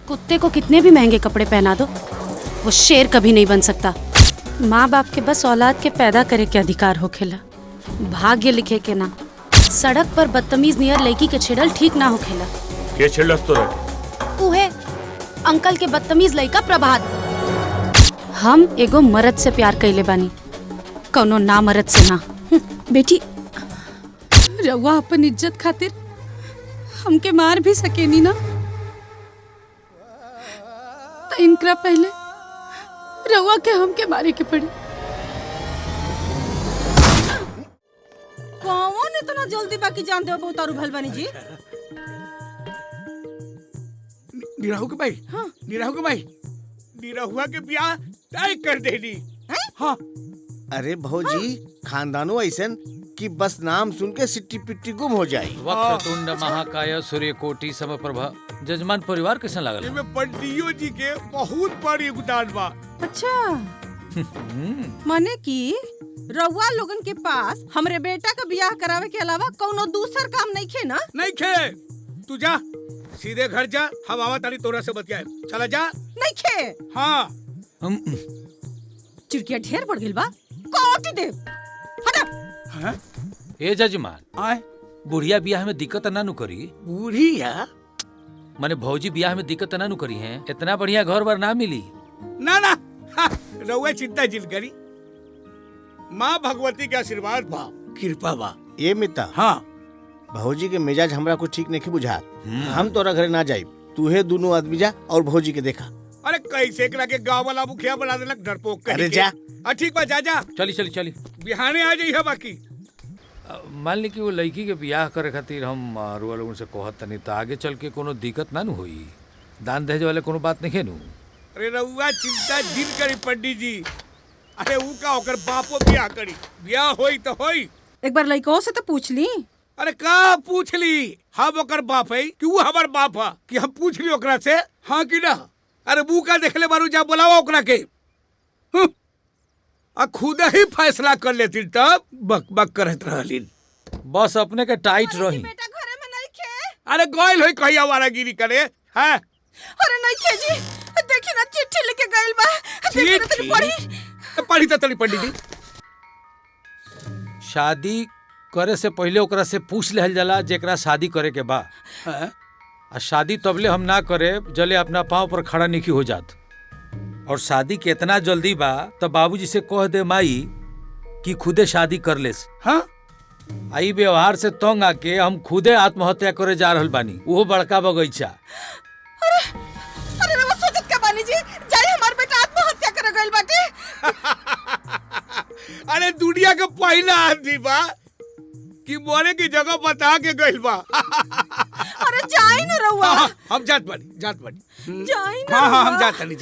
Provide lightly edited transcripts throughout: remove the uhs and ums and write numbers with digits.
कुत्ते को कितने भी महंगे कपड़े पहना दो, वो शेर कभी नहीं बन सकता। माँ बाप के बस औलाद के पैदा करे के अधिकार हो खेला, भाग्य लिखे के ना। सड़क पर बदतमीज नियर लड़की के छेड़ल ठीक ना हो खेला। के छेड़लस तो रहे? उहे अंकल के बदतमीज लड़का प्रभात। हम एगो मर्द से प्यार कइले बानी, कौनो ना मर्द से ना। बेटी, रउआ अपन इज्जत खातिर हमके मार भी सकेनी ना, तो इनकरा पहले रउआ के हमके मारे के पड़ी। कौन इतना जल्दी बाकी जानते हो उतारू भल बनी जी? निराहु के भाई, हाँ निराहु के भाई, निराहुआ के ब्याह तय कर देनी। हाँ अरे भौजी, खानदानो ऐसन कि बस नाम सुन के सिट्टी पिट्टी गुम हो जाए। वक्रतुंड महाकाय सूर्यकोटि समप्रभा। जजमान परिवार कैसा लागल? इनमें पंडियो जी के बहुत बड़ी योगदान बा। अच्छा माने कि रउआ लोगन के पास हमरे बेटा का ब्याह करावे के अलावा कौनो दूसर काम नहीं खे ना? नहीं खे, तू जा सीधे घर जा, हम आवा तारी तोरा से बतियाए। चला जा। नहीं खे? हाँ चिड़किया ढेर पड़ गइल बा, कोटी दे। हटा। हाँ? ए जजमान, आए बुढ़िया ब्याह में दिक्कत ना नु करी? बुढ़िया माने भौजी ब्याह में दिक्कत ना नु करी है? इतना बढ़िया घर बार ना मिली। ना ना, रउआ चिंता जिल करी, माँ भगवती के आशीर्वाद बा, कृपा बा। ये मिता, हाँ भौजी के मिजाज हमरा कुछ ठीक नहीं बुझात। हम तोरा घरे ना जाइब, तूहे दोनों आदमी जा और भौजी के देखा। अरे कैसे करा के गाँव वाला मुखिया बना देलक डरपोक। अरे जा। ठीक बा, जा जा। चली चली चली, बिहाने आ जाइए बाकी। मान ली कि वो लड़की के ब्याह करे खातिर हम रुआ लोगन से कहत तनी, तो आगे चल के कोनो दिक्कत ना नु होई? दान दहेज वाले कोनो बात नहीं नु? अरे रउआ चिंता जिन करी पंडित जी। अरे ऊ का ओकर बापो ब्याह करी, ब्याह होई तो होई। एक बार लइको से तो पूछ ली। अरे का पूछ ली? हम ओकर बाप है कि ऊ हमार बाप है कि हम पूछ ली ओकरा से? हाँ कि ना? अरे बू का देखले बारू, जा बुलावा ओकरा के। आ खुद ही फैसला कर लेती, तब बक बक करत रहलीन। बस अपने के टाइट रही। बेटा घरे में नहीं खे? अरे गोइल होई कहिया वारागिरी करे हैं? अरे नहीं खे जी, देखी ना चिट्ठी लेके गइल बा। देखी ना तनी पढ़ी। पढ़ी तो तनी पंडित जी। शादी करे से पहले ओकरा से पूछ लेहल जाला जेकरा शादी करे के बा। आ शादी तबले हम ना करे जले अपना पाँव पर खड़ा नहीं हो जात। और शादी के इतना जल्दी बा तो बाबूजी से कह दे माई कि खुदे शादी कर लेस। हाँ? आई व्यवहार से तंग आके हम खुदे आत्महत्या करे जा रहल बानी, वो बड़का बगीचा। अरे रवा सोचत का बानी जी, जाई हमार बेटा आत्महत्या करे गइल बाटे। अरे दुनिया के पहला आदमी बा कि मोरे की जगह बता के गइल बा। अरे जाई ना रउआ। हाँ, हम जात बानी। जाई ना। हाँ हम जातनी।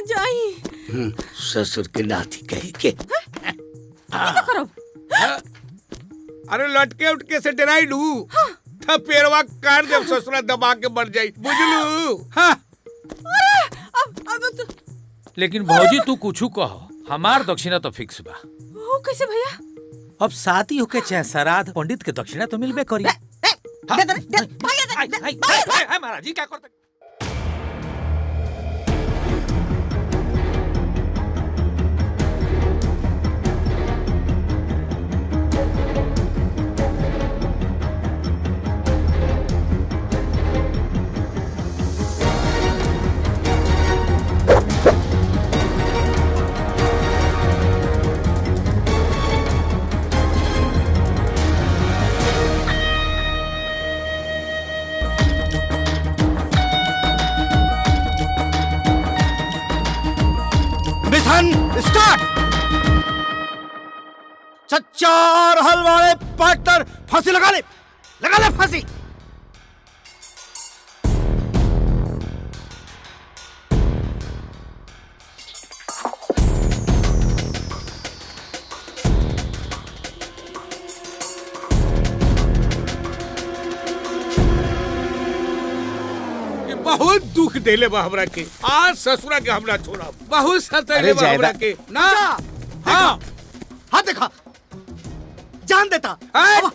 जाई। ससुर के नाती कही के। क्या करो? अरे लटके उठके से डराई लू, तब पेरवा काट दे, ससुरा दबा के मर जाई, बुझलू? हाँ। अब लेकिन भौजी तू कुछ कहो, हमार दक्षिणा तो फिक्स बा। वो कैसे भैया? अब शादी होके चाहे श्राद्ध, पंडित के दक्षिणा तो मिलबे करी। महाराज जी क्या करते? स्टार्ट। सच्चा और हलवाले पार्टनर, फांसी लगा ले फांसी। बहुत दुख देले बा हमरा के, आज ससुरा के हमरा छोड़ा बहुत सताइले बा हमरा के ना। हाँ हाँ देखा, जान देता।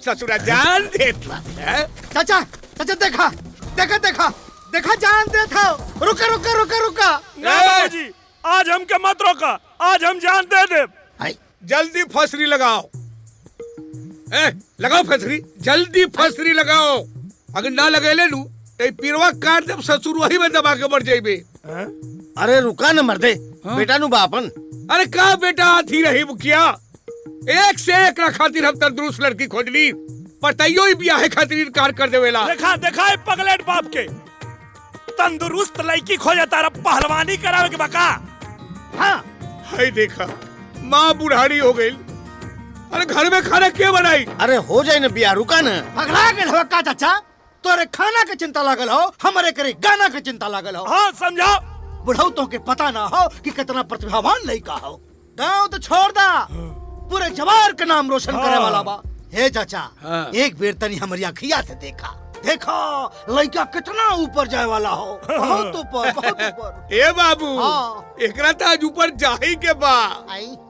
ससुरा जान देता। चाचा चाचा देखा देखा देखा, देखा जान दे था। रुका रुका रुका रुका। ना बाबूजी, आज हमके मत रोका, आज हम जान दे दे। जल्दी फसरी लगाओ। लगाओ फसरी, जल्दी फसरी लगाओ। अगर ना लगे ले लू तो पिरवा काट दे, ससुर वही में दबा के मर जाइबे। अरे रुका न मर्दे, बेटा नु बापन। अरे का बेटा आती रही मुखिया, एक से एक खातिर हम तंदुरुस्त लड़की खोज ली, पताइयो ही ब्याह खातिर इनकार कर देवेला। देखा देखा पगलेट बाप के तंदुरुस्त लड़की खोजा तारा पहलवानी करावे के बका। हाँ हाय देखा, माँ बुढ़ारी हो गई। अरे घर में खाना क्या बनाई? अरे हो जाए न बिया, रुका न। पगला गेल हो का चाचा? तोरे खाना के चिंता लागल हो, हमारे करे गाना के चिंता लागल हो। हाँ समझा। बुढ़ऊ तो के पता ना हो कि कितना प्रतिभावान लड़का हो। गाँव तो छोड़ दा, पूरे जवार के नाम रोशन करे वाला बा। हे चाचा, एक बेर तनी हमारी अखिया से देखा, देखो लड़का कितना ऊपर जाए वाला हो। बहुत ऊपर, बहुत ऊपर। ए बाबू, एकरा तो आज ऊपर जाही के बा।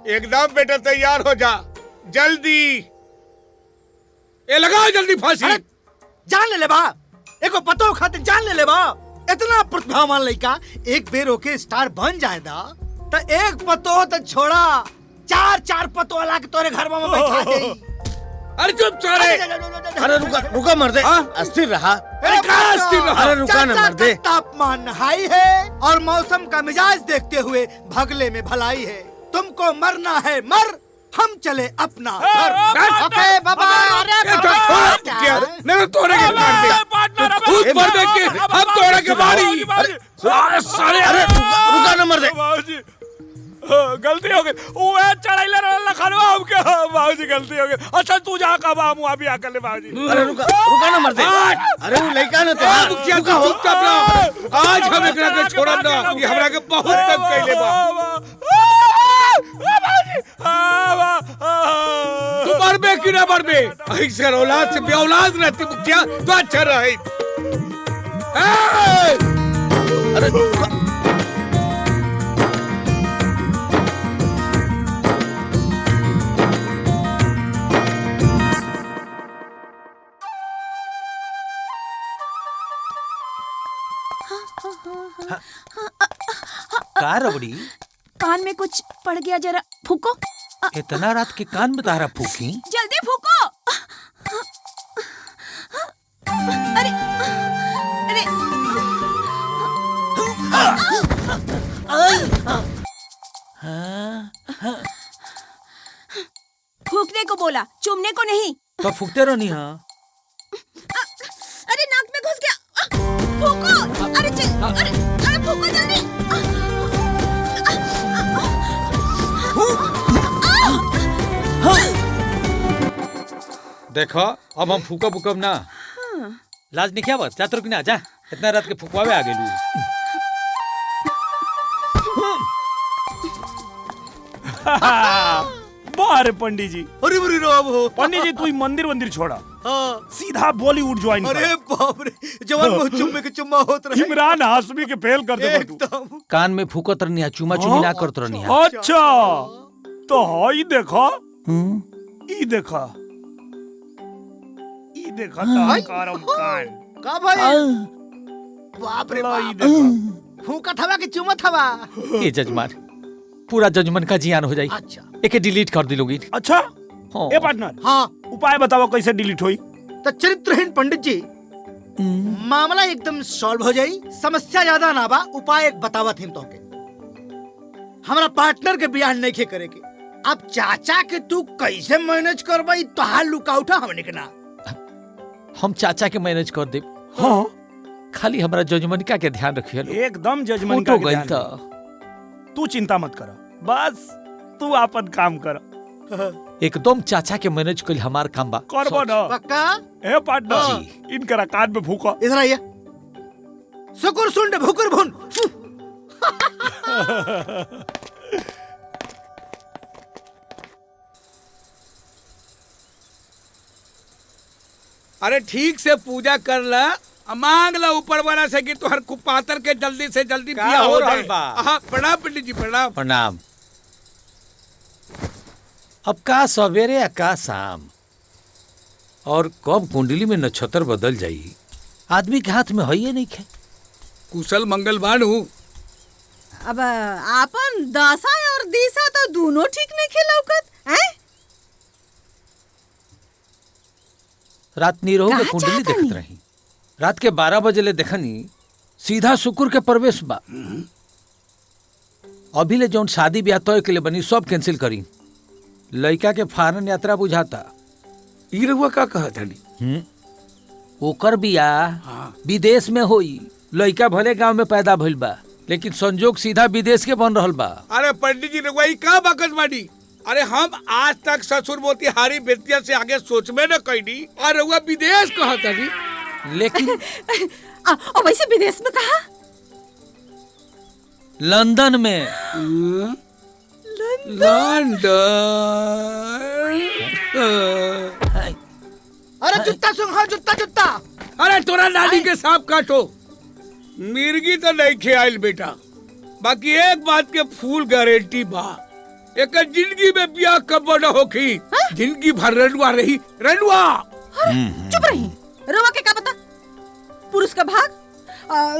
एकदम बेटा तैयार हो जा, जल्दी। ए लगाओ जल्दी फांसी। जान ले बा, एको पतो खातिर जान ले बा। इतना प्रतिभावान लड़का एक बेर होके स्टार बन जाए दा, तो एक पतो तो छोड़ा, चार चार पतो वाला के तोरे घर में बैठा दे। अरे चुप सारे। अरे रुका रुका मर्दे, अस्थिर रहा। अरे रुका न मर्दे। तापमान हाई है और मौसम का मिजाज देखते हुए भगले में भलाई है। तुमको मरना है मर, हम चले अपना घर। ओके बाबा। नहीं तोड़े के खुद मर दे के हम तोड़े के बारी। सारे अरे रुका न मर्दे। गलती हो गई, वो चढ़ाइले रहला खनवा हमके। बाबूजी गलती हो गई। अच्छा तू जा का बाबू अभी आकर ले बाबूजी। अरे रुका रुका न मर्दे। अरे वो लड़का न तो चुपचाप रहो। आज हम एकरा के छोड़ब ना, ये हमरा के बहुत तंग कइले बा। तू मरबे कि ना मरबे? ऐसे औलाद से बेऔलाद रहती मुखिया तो अच्छा रहे। अरे रुका। का रबड़ी? कान में कुछ पड़ गया, जरा फूको। इतना रात के कान में तारा फूकी? जल्दी फूको। अरे अरे फूकने को बोला, चूमने को नहीं। तो फूकते रहो नहीं। हाँ अरे नाक में घुस गया। फूको। अरे चल, अरे फूको जल्दी। देखो अब हम फूकब उकब ना। लाज नहीं क्या बात? जा तो ना, जा। इतना रात के फुकवावे आ गेलू। बारे पंडित जी। अरे बुरी राम हो। पंडित जी तू मंदिर छोड़ा, सीधा बॉलीवुड ज्वाइन कर। अरे बाप रे, जवान मुंह चुम्मे के चुम्मा होत रहे। इमरान हाशमी के फेल कर दे तू। एकदम। कान में फूकत रहनी, चुमा चुमी ना करत रहनी। अच्छा तो हाई देखा, ई देखा, ई देखा तारम कान। का भाई? बाप रे बाप। फूका थवा के चुमा थवा। ये जजमान, पूरा जजमान का जियान हो जाई। अच्छा एके डिलीट कर दिलोगी। अच्छा हाँ। ए पार्टनर, हाँ उपाय बताओ कैसे डिलीट होई? तो चरित्रहीन पंडित जी, मामला एकदम सॉल्व हो जाई। समस्या ज्यादा ना बा, उपाय एक बतावत हिम तोके। हमारा पार्टनर के बियाह नहीं करेगी। अब चाचा के तू कैसे मैनेज करबाई? तो हाल लुकाउठा हमने के ना। हम चाचा के मैनेज कर दे। हाँ खाली हमारा जजमनिका के ध्यान रखिए। एकदम जजमेंट तो का गई ध्यान था। रख। तू चिंता मत कर, बस तू अपन काम कर। एकदम चाचा के मैनेज कर हमार काम बा। करबो ना। पक्का? ए पार्टनर, इनकरा कान में फूको। इधर आइए। सुकुर सुंड भुकुर भुन। अरे ठीक से पूजा कर ला, मांग ला ऊपर वाला से कि तोहर कुपातर के जल्दी से जल्दी बियाह हो जाए। हाँ प्रणाम पंडित जी, प्रणाम। प्रणाम। अब का सवेरे या का शाम, और कब कुंडली में नक्षत्र बदल जाई, आदमी के हाथ में है ये नहीं खे। कुशल मंगल बानू। अब आपन दशा और दिशा तो दोनों ठीक नहीं खिलौकत हैं? रात नीरहू के कहाँ कुंडली चाहता देखत नी? रही। रात के 12 बजे ले देखनी सीधा शुक्र के प्रवेश बा। अभी ले जौन शादी ब्याह तय के लिए बनी सब कैंसिल करी। लड़का के फॉरेन यात्रा बुझाता। ई रउआ का कहत हनी? ओकर बियाह विदेश में होई। लड़का भले गांव में पैदा भइल बा लेकिन संजोग सीधा विदेश के बन रहल बा। अरे पंडित जी रउआ ई का बाकस बानी? अरे हम आज तक ससुर मोतिहारी बेतिया से आगे सोच में न कईनी और रउआ विदेश कहत हनी। लेकिन और वैसे विदेश में कहा? लंदन में। अरे जुत्ता सुन, हाँ जुत्ता जुत्ता। अरे तोरा नानी के सांप काटो। मिर्गी तो नहीं खेआइल बेटा, बाकी एक बात के फुल गारंटी बा, एक जिंदगी में ब्याह कब न होखी। जिंदगी भर रनुआ रही रनुआ। चुप रही। रउआ के का पता पुरुष का भाग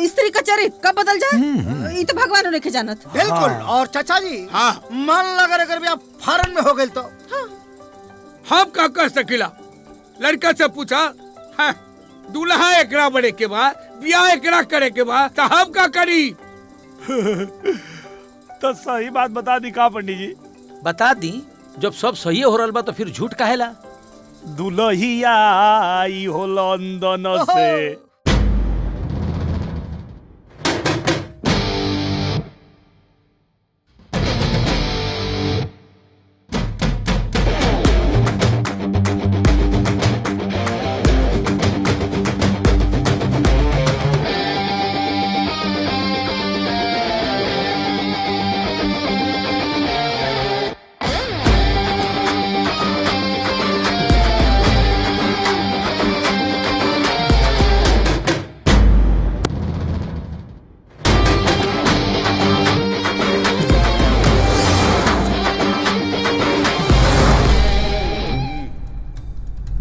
स्त्री का चरित्र कब बदल जाए? ये तो भगवान ने के जानत। बिल्कुल। और चाचा जी, हाँ मान लगा अगर ब्याह फॉरेन में हो गई तो हम का कह सकिला? लड़का से पूछा, हाँ, दूल्हा एकरा बड़े के बाद ब्याह एकरा करे के बाद तो हम का करी? तो सही बात बता दी का पंडित जी? बता दी। जब सब सही हो रहल बा तो फिर झूठ काहेला? दुल्हिया आई हो लंदन से।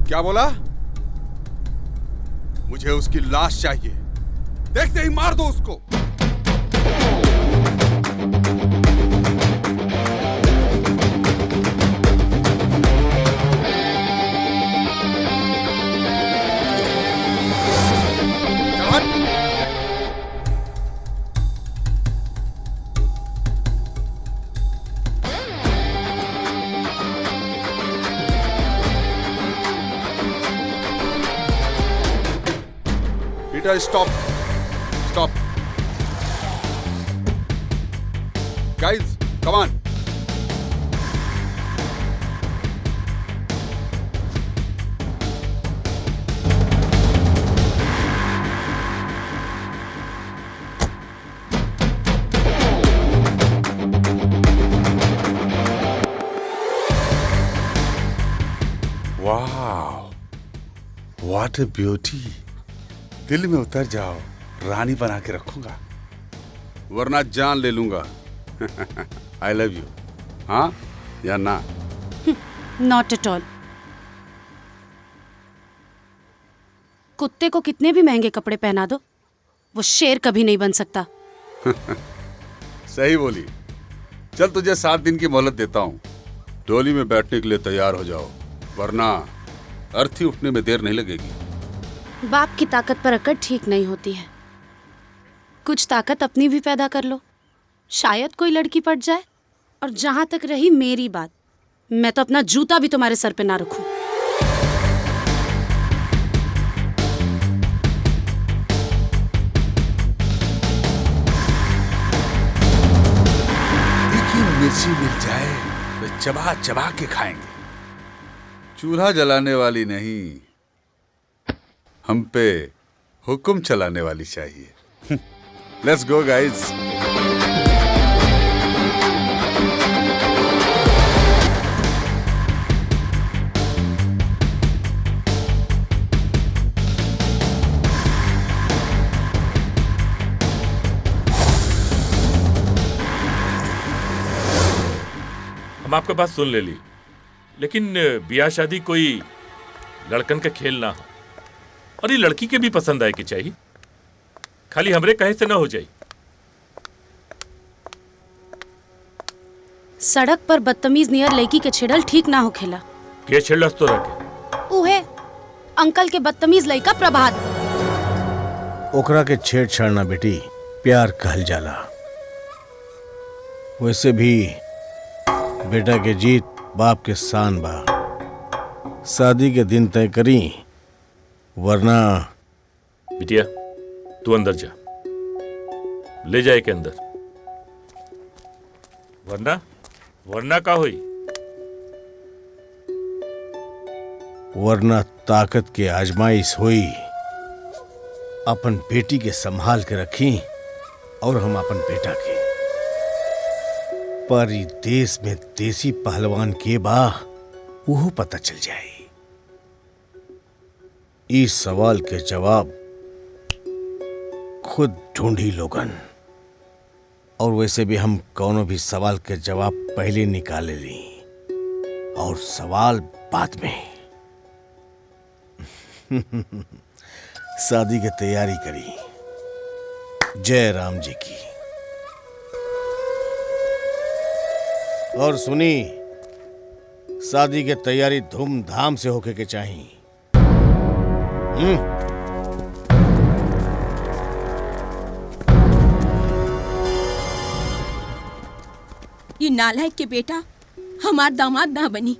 क्या बोला? मुझे उसकी लाश चाहिए। देखते ही मार दो उसको। Stop. Stop. Guys, come on. Wow. What a beauty. दिल में उतर जाओ, रानी बना के रखूंगा, वरना जान ले लूंगा। I love you. हाँ या ना? Not at all. कुत्ते को कितने भी महंगे कपड़े पहना दो, वो शेर कभी नहीं बन सकता। सही बोली। चल तुझे 7 दिन की मोहलत देता हूँ। डोली में बैठने के लिए तैयार हो जाओ, वरना अर्थी उठने में देर नहीं लगेगी। बाप की ताकत पर अकड़ ठीक नहीं होती है। कुछ ताकत अपनी भी पैदा कर लो, शायद कोई लड़की पट जाए। और जहां तक रही मेरी बात, मैं तो अपना जूता भी तुम्हारे सर पे ना रखूं। तीखी मिर्ची मिल जाए तो चबा चबा के खाएंगे। चूल्हा जलाने वाली नहीं, हम पे हुक्म चलाने वाली चाहिए। Let's go guys. हम आपका बात सुन ले ली, लेकिन ब्याह शादी कोई लड़कन का खेल ना हो और ये लड़की के भी पसंद आए कि चाहिए। खाली हमरे कहे से ना हो जाई। सड़क पर बदतमीज नियर लड़की के छेड़ल ठीक ना होखेला। के छेड़लस तो रखे? उहे अंकल के बदतमीज लड़का प्रभात। ओकरा के छेड़छाड़ना बेटी प्यार कहल जाला। वैसे भी बेटा के जीत बाप के शान बा। शादी के दिन तय करी, वरना। बिटिया तू अंदर जा, ले जाए के अंदर, वरना का हुई? वरना ताकत के आजमाइश हुई। अपन बेटी के संभाल के रखी और हम अपन बेटा के। पर ई देश में देसी पहलवान के बा वो पता चल जाए। इस सवाल के जवाब खुद ढूंढी लोगन। और वैसे भी हम कोनो भी सवाल के जवाब पहले निकाले ली और सवाल बाद में। शादी की तैयारी करी। जय राम जी की। और सुनी, शादी की तैयारी धूमधाम से होके के चाहिए। ये नालायक के बेटा हमार दामाद ना बनी,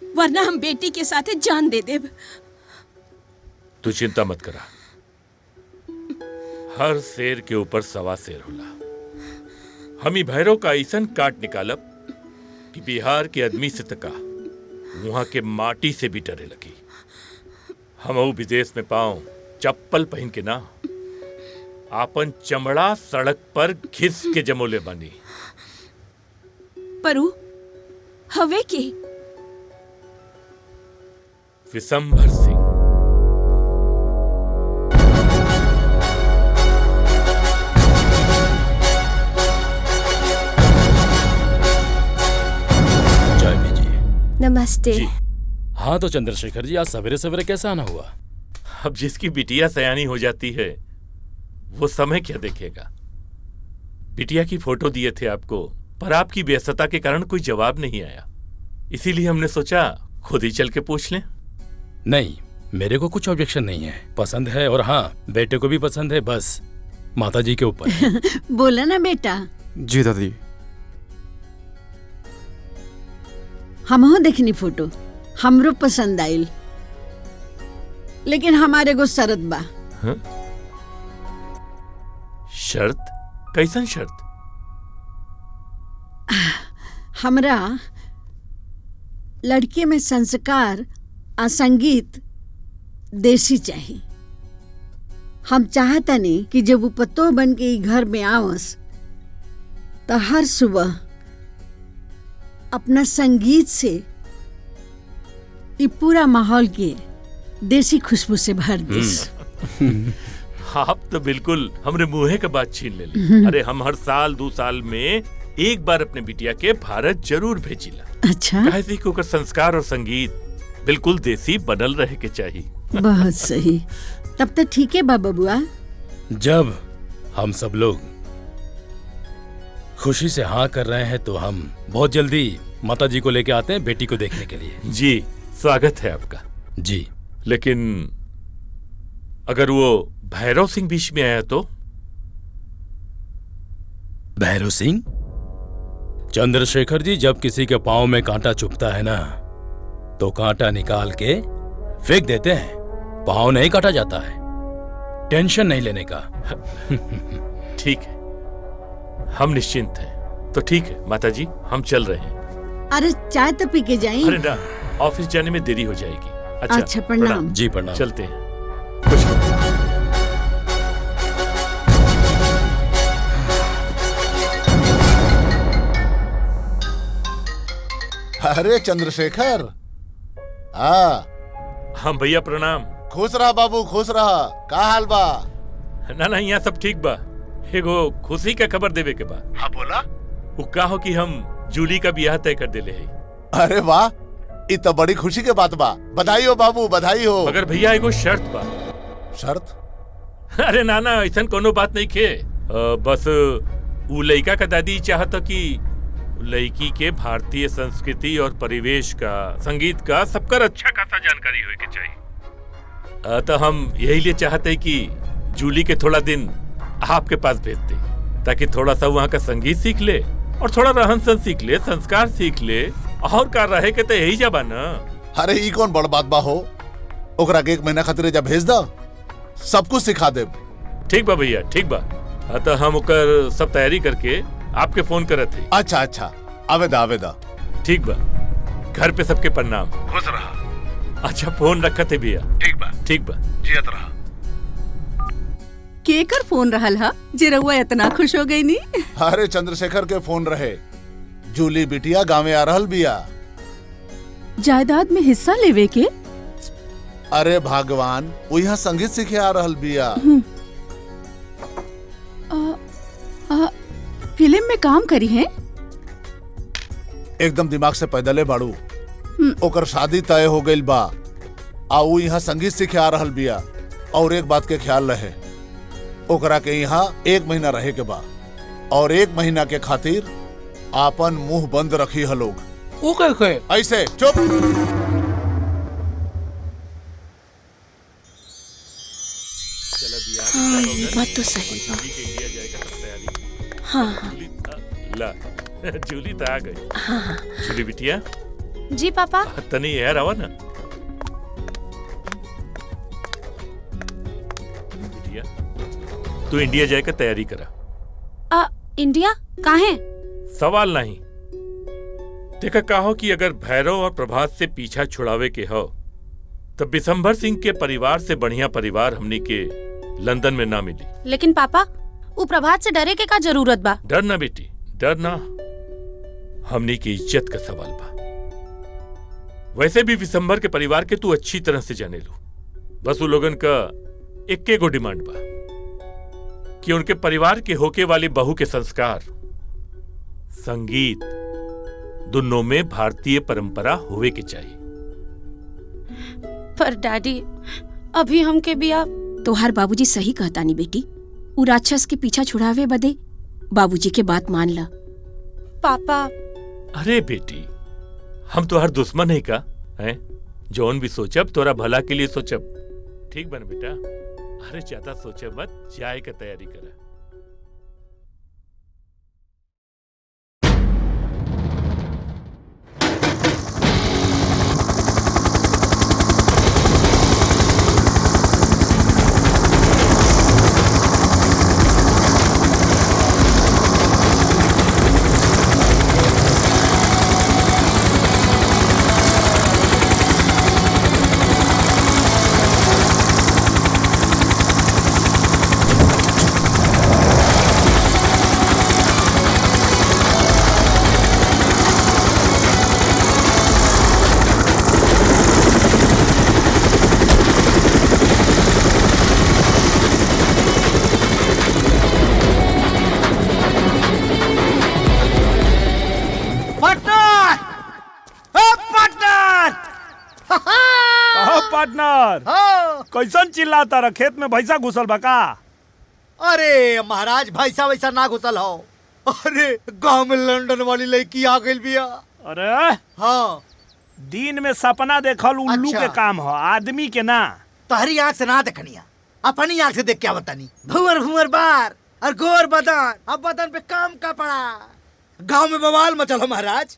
वरना हम बेटी के साथे जान दे देब। तू चिंता मत करा, हर शेर के ऊपर सवा शेर होला। हम ही भैरव का ऐसन काट निकालब कि बिहार के आदमी से तका वहां के माटी से भी डरे लगी। हम विदेश में पाओ चप्पल पहन के ना, आपन चमड़ा सड़क पर घिस के जमोले बानी। परू हवे के विशंभर सिंह। चाय पीजिए। नमस्ते। हाँ तो चंद्रशेखर जी, आज सवेरे सवेरे कैसा आना हुआ? अब जिसकी बिटिया सयानी हो जाती है वो समय क्या देखेगा। बिटिया की फोटो दिए थे आपको, पर आपकी व्यस्तता के कारण कोई जवाब नहीं आया, इसीलिए हमने सोचा खुद ही चल के पूछ लें। नहीं, मेरे को कुछ ऑब्जेक्शन नहीं है, पसंद है। और हाँ, बेटे को भी पसंद है, बस माता जी के ऊपर। बोला ना बेटा। जी दादी। हमहो देखनी फोटो, हमरो पसंद आइल, लेकिन हमारे को शरत बा। हाँ? शर्त? कैसन शर्त? हमरा लड़के में संस्कार आ संगीत देसी चाहिए। हम चाहता नहीं कि जब वो पतो बन के घर में आवस तो हर सुबह अपना संगीत से ये पूरा माहौल के देसी खुशबू से भर देस। आप तो बिल्कुल हमरे मुंहे का बात छीन ले ली। अरे हम हर साल 2 साल में एक बार अपने बिटिया के भारत जरूर भेजिला। अच्छा। काहे कि ओकर संस्कार और संगीत बिल्कुल देसी बनल रहे के चाहिए। बहुत सही, तब तो ठीक है बाबा बुआ। जब हम सब लोग खुशी से हाँ कर रहे हैं तो हम बहुत जल्दी माता जी को लेके आते हैं बेटी को देखने के लिए। जी स्वागत है आपका। जी, लेकिन अगर वो भैरव सिंह बीच में आया तो? भैरव सिंह? चंद्रशेखर जी, जब किसी के पांव में कांटा चुभता है ना तो कांटा निकाल के फेंक देते हैं, पांव नहीं काटा जाता है। टेंशन नहीं लेने का। ठीक है, हम निश्चिंत हैं। तो ठीक है माता जी, हम चल रहे हैं। अरे चाय तो पी के जाइए। अरे ना, ऑफिस जाने में देरी हो जाएगी। अच्छा प्रणाम। जी प्रणाम। चलते हैं। खुश रहो। अरे चंद्रशेखर। हाँ भैया प्रणाम। खुश रहा बाबू, खुश रहा। का हाल बा? ना यहाँ सब ठीक बा। एगो खुशी का खबर देवे के बा। हाँ बोला। वो का हो कि हम जूली का ब्याह तय कर देले है। अरे वाह, ये तो बड़ी खुशी के बात बा। बधाई हो बाबू, बधाई हो। मगर भैया एगो शर्त बा। शर्त? अरे ना ना ऐसा कोनो बात नहीं खे। बस उ लड़का का दादी चाहता कि लड़की के भारतीय संस्कृति और परिवेश का, संगीत का सबकर अच्छा खासा जानकारी होए के चाहिए। तो हम यही लिए चाहते कि जूली के थोड़ा दिन आपके पास भेज दे, ताकि थोड़ा सा वहाँ का संगीत सीख ले और थोड़ा रहन सहन सीख ले, संस्कार सीख ले। और का रहे के तो यही जबा ना। अरे ई कौन बड़ बात बा हो, ओकरा के 1 महीना खातिर जा भेज दा, सब कुछ सिखा दे। ठीक बा भैया, ठीक बा। तो हम ओकर सब तैयारी करके आपके फोन करत थे। अच्छा अच्छा, आवेदा आवेदा। ठीक बा, घर पे सबके प्रणाम। खुश रहा। अच्छा फोन रखा थे भैया। ठीक बा ठीक बा, जियत रहा। केकर फोन रहल हा जे रउआ इतना खुश हो गई नी? अरे चंद्रशेखर के फोन रहे। जूली बिटिया गाँव आ रहल बिया। जायदाद में हिस्सा लेवे के? अरे भगवान, वो यहाँ संगीत सीखे आ रहल बिया। फिल्म में काम करी है? एकदम दिमाग से पैदले बाड़ू। ओकर शादी तय हो गई बा, वो यहाँ संगीत सीखे आ रहल बिया। और एक बात के ख्याल रहे, ओकरा के यहाँ 1 महीना रहे के बा, और 1 महीना के खातिर आपन मुंह बंद रखी है लोग। वो कहे ऐसे चुप। ये बात तो सही बा। हाँ हाँ ला जूली तो आ गई। हाँ। जूली बिटिया। जी पापा। तनी यार आवा ना। बिटिया तू इंडिया जाए का तैयारी करा। इंडिया काहे? सवाल नहीं। देखा कहो कि अगर भैरव और प्रभात से पीछा छुड़ावे के हो तब बिशंभर सिंह के परिवार से बढ़िया परिवार हमनी के लंदन में ना मिली। लेकिन पापा वो प्रभात से डरे के का जरूरत बा? डरना बेटी, डरना हमनी की इज्जत का सवाल बा। वैसे भी विशंभर के परिवार के तू अच्छी तरह से जाने लो। बस वो लोगन का एक गो डिमांड बा कि उनके परिवार के होके वाली बहू के संस्कार, संगीत दोनों में भारतीय परंपरा होवे के चाहिए। पर डैडी अभी हमके बिया। तोहार बाबूजी सही कहता नी बेटी, उ राक्षस के पीछा छुड़ावे बदे बाबूजी के बात मान ला। पापा। अरे बेटी, हम तो हर दुश्मन है का हैं? जौन भी सोचब तोरा भला के लिए सोचब। ठीक बन बेटा। अरे ज्यादा सोचे मत, जाए का तैयारी करा। पार्टनर कैसन चिल्लाता रहा? खेत में भैंसा घुसल बा का? अरे महाराज, भैंसा वैसा ना घुसल हो। अरे गांव में लंदन वाली लड़की आ गई बिया। अरे हाँ, दिन में सपना देखल उल्लू अच्छा। के काम हो, आदमी के ना। तहरी आँख से ना देखनिया, अपनी आँख से देख क्या बतानी। भुवर भुवर बार और गोर बदन, अब बदन पे काम का पड़ा। गांव में बवाल मचल हो महाराज।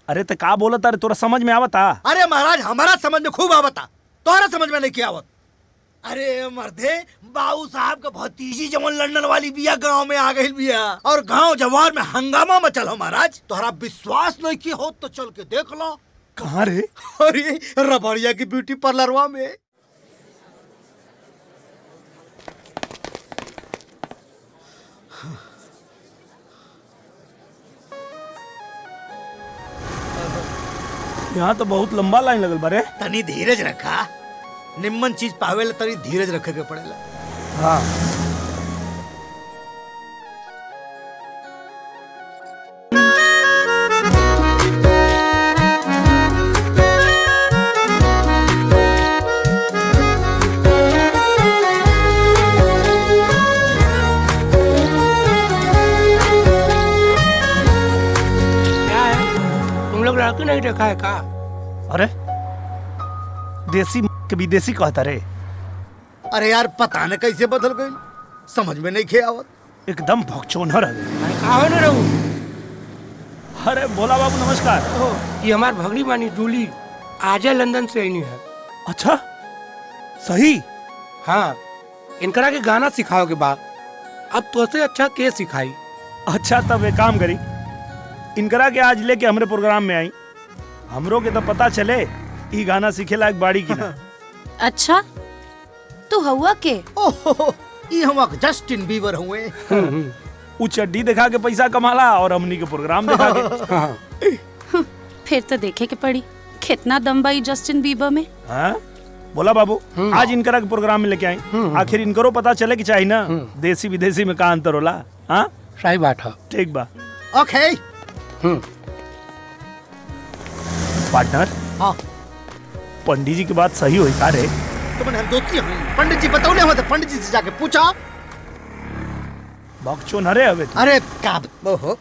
अरे तो का बोलत? अरे तोरा समझ में आवता? अरे महाराज, हमारा समझ में खूब आवता, तोहरा समझ में नहीं क्या आवत। अरे मर्दे, बाबू साहब का भतीजी जवन लंदन वाली बिया गांव में आ गई बिया, और गांव जवार में हंगामा मचल हो महाराज। तोहरा विश्वास नहीं की हो तो चल के देख लो। कहाँ रे? अरे रबड़िया की ब्यूटी पार्लरवा में। यहाँ तो बहुत लंबा लाइन लगल बारे। तनी धीरज रखा, निम्मन चीज पावेला तनी धीरज रखे के पड़ेला। हाँ। लड़की नहीं देखा है का? अरे देसी के विदेशी कहता रे। अरे यार पता न कैसे बदल गई, समझ में नहीं खे आवत। एकदम भौचोनहर है। कहाँ न रहूं? अरे भोला बाबू नमस्कार। ये हमार भगनी बानी जूली, आज लंदन से आई है। अच्छा सही? हाँ, इनकरा के गाना सिखाओगे बा। अब तो से अच्छा के सिखाई? अच्छा तब एक काम करी, इनकरा के आज लेके हमरे प्रोग्राम में आई, हमरो के तो पता चले ई गाना सीखे लायक बाड़ी की ना। अच्छा तू हुआ के? ओहो, ई हम जस्टिन बीबर हुए। उ चड्डी दिखा के पैसा कमाला और हमनी के प्रोग्राम दिखा के। फिर तो देखे के पड़ी कितना दम बाई जस्टिन बीबर में। हाँ? बोला बाबू आज इनकरा के प्रोग्राम में लेके आई, आखिर इनकरो पता चले कि चाहिए ना देसी विदेशी में का अंतर होला। हाँ सही बात है। ठीक बा। ओके पार्टनर। हाँ पंडित जी की बात सही हुई का रे? तो मैंने हम दोस्ती हुई, पंडित जी बताओ हमें, पंडित जी से जाके पूछा। बकचोन हरे हवे। अरे का ओहो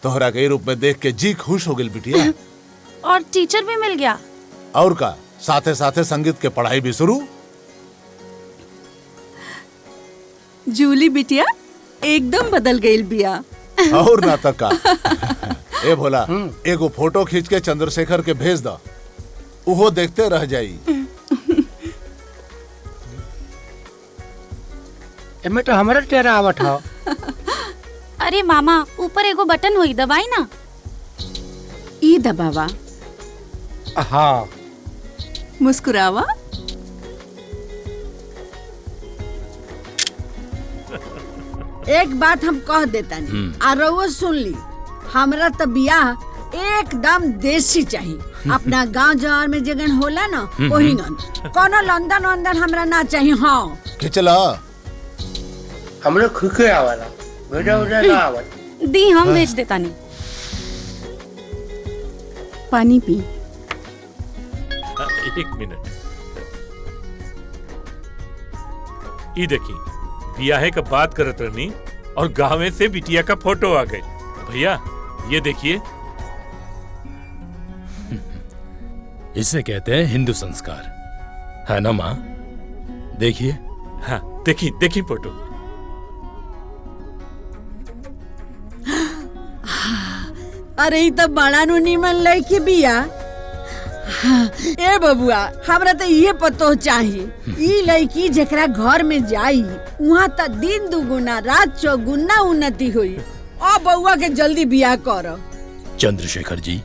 तोहरा के रूप में देख के जी खुश हो गई बिटिया। और टीचर भी मिल गया। और का साथे साथे संगीत के पढ़ाई भी शुरू। जूली बिटिया एकदम बदल गई बिया। और ना तक का। ए भोला एगो फोटो खींच के चंद्रशेखर के भेज दा, उहो देखते रह जाई। एमे तो हमारा चेहरा आवत है। अरे मामा ऊपर एगो बटन हुई, दबाई ना। ई दबावा। हाँ मुस्कुरावा। एक बात हम कह देता आ रउआ सुन ली, हमरा तो बियाह एकदम देसी चाहिए। अपना गांव जवार में जगन होला ना वही गन, कोनो लंदन वंदन हमरा ना चाहिए। हाँ खिचला हमरे खुके आवाला, बेटा बेटा ना आवत। दी हम भेज देता नहीं। पानी पी। एक मिनट, ये देखी बियाहे का बात करत रहनी और गाँव से बिटिया का फोटो आ गई। भैया ये देखिए, इसे कहते हैं हिंदू संस्कार, है ना माँ? देखिए। हाँ देखी देखी फोटो। अरे ई तो बड़ा नु निमन लड़की बिया। ए बबुआ हमरा तो ये पतो चाहिए, ई लड़की जेकरा घर में जाई वहाँ तो दिन दुगुना रात चौगुना उन्नति हुई। और बउआ के जल्दी बियाह करो। चंद्रशेखर जी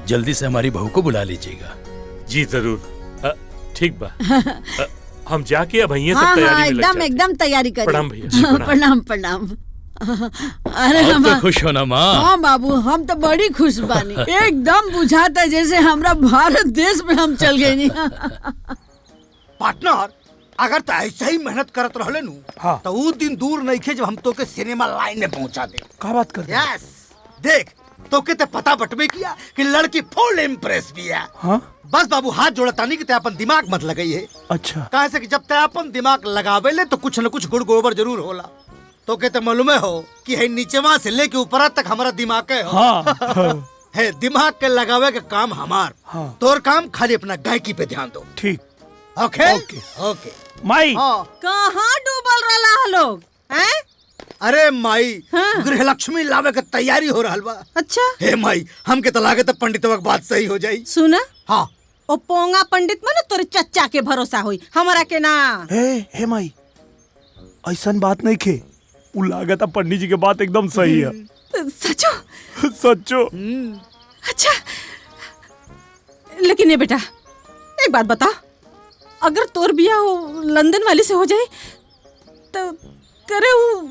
जल्दी से हमारी बहू को बुला लीजिएगा। जी जरूर। ठीक बा। हम जाके अब सब हाँ, तैयारी हाँ, में लग एकदम जाते। एकदम तैयारी करिए। प्रणाम भैया जी, प्रणाम। प्रणाम प्रणाम। अरे अब तो खुश हो ना माँ? हाँ बाबू हम तो बड़ी खुश बानी। एकदम बुझाता जैसे हमरा भारत देश में हम चल गए। पार्टनर अगर तो ऐसा ही मेहनत करत रहले नु तो वो दिन दूर नहीं खे जब हम तो के सिनेमा लाइन में पहुंचा दे। क्या बात करते? यस देख तो के ते पता बटवे किया कि लड़की फुल इम्प्रेस भी है। हाँ? बस बाबू हाथ जोड़ता नहीं कि ते अपन दिमाग मत लगाई है। अच्छा कहे से कि जब ते अपन दिमाग लगावे ले तो कुछ न कुछ गुड़ गोबर जरूर होला। तो के ते मालूम हो कि है नीचेवा से लेके ऊपर तक हमारा दिमाग है। हाँ। है दिमाग के लगावे का काम हमार। हाँ। तोर काम खाली अपना गायकी पे ध्यान दो। ठीक। ओके ओके माई। कहाँ डूबल रहा लोग हैं? अरे माई गृह लक्ष्मी लावे के तैयारी हो रहा बा। अच्छा हे माई हमके तो लागे तो पंडितवा की बात सही हो जाई। सुना हाँ ओ पोंगा पंडित में ना तोरे चच्चा के भरोसा हुई, हमारा के ना। हे माई ऐसा बात नहीं खे, उ लागत पंडित जी के बात एकदम सही है। सचो सचो। अच्छा लेकिन ये बेटा एक बात बता, अगर तोर बिया हो लंदन वाली से हो जाए तो करे वो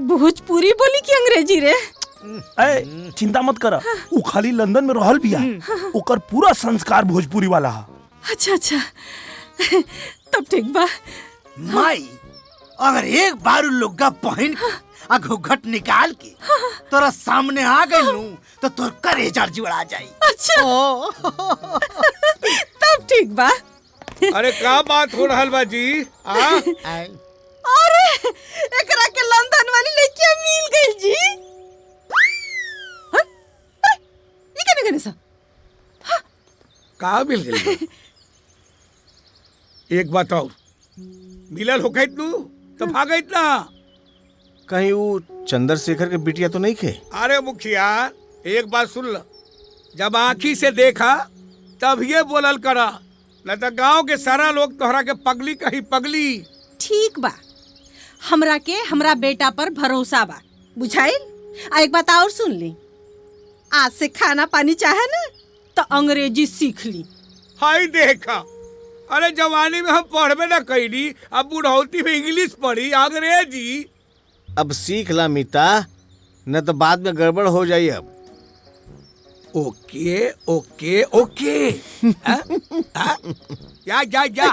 भोजपुरी बोली की अंग्रेजी रे? ए चिंता मत करा, उ खाली लंदन में रहल बिया, ओकर पूरा संस्कार भोजपुरी वाला है। अच्छा अच्छा तब ठीक बा। माई अगर एक बार लुग्गा पहन के घूंघट निकाल के तोरा सामने आ गई नू तो तोर करेजा जुड़ा जाई। अच्छा तब ठीक बा। अरे का बात हो रहल बा जी? अरे एकरा के लंदन वाली लड़कियां मिल गई जी। हाँ? अरे ये क्या निकले सा? का मिल गई? एक बात और, मिलल हो गई तू तो भागई ना। कहीं वो चंद्रशेखर के बिटिया तो नहीं खे? अरे मुखिया एक बात सुन ल, जब आँखी से देखा तब ये बोलल करा, न तो गांव के सारा लोग तोहरा के पगली कही पगली। ठीक बा, हमरा के हमरा बेटा पर भरोसा बा, बुझाइल। आ एक बात और सुन ली, आज से खाना पानी चाहे ना तो अंग्रेजी सीख ली। हाय देखा, अरे जवानी में हम पढ़बे ना कैली, अब बुढ़ौती में इंग्लिश पढ़ी, अंग्रेजी। अब सीख ला मीता, न तो बाद में गड़बड़ हो जाई। अब ओके ओके ओके या या या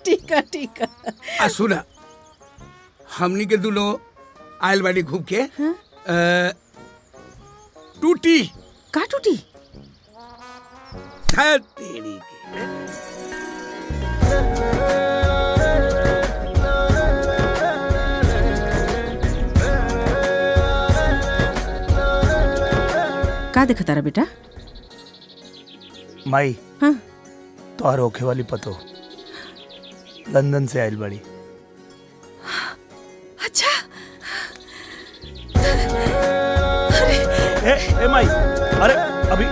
ठीक है। सुना, हमनी के दोनों आयल बाड़ी घूम के टूटी का टूटी तेरी के। का देखा तारा बेटा? माई, हाँ? तो रोके वाली पतो लंदन से आयल बड़ी। अच्छा। ए माई, अरे अभी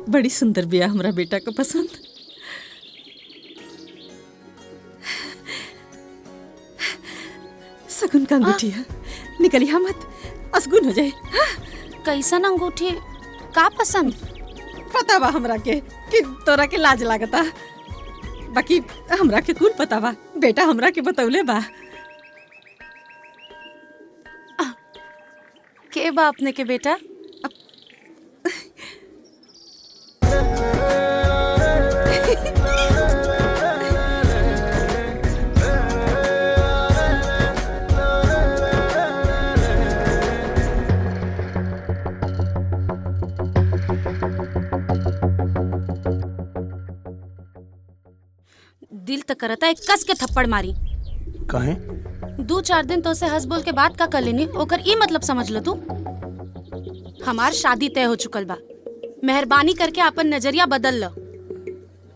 बड़ी सुंदर बिया हमरा बेटा को पसंद। सगुन का अंगूठी है, निकलिया मत, असगुन हो जाए। कैसन अंगूठी का पसंद? पता बा हमरा के कि तोरा के लाज लागता, बाकी हमरा के कुल पता बा, बेटा हमरा के बतौले बा। के बा अपने के बेटा? दिल तो करता है कस के थप्पड़ मारी। काहे? 2-4 दिन तो से हंस बोल के बात का कर लेनी, ओकर ई मतलब समझ लो तू। हमार शादी तय हो चुकल बा, मेहरबानी करके अपन नजरिया बदल लो,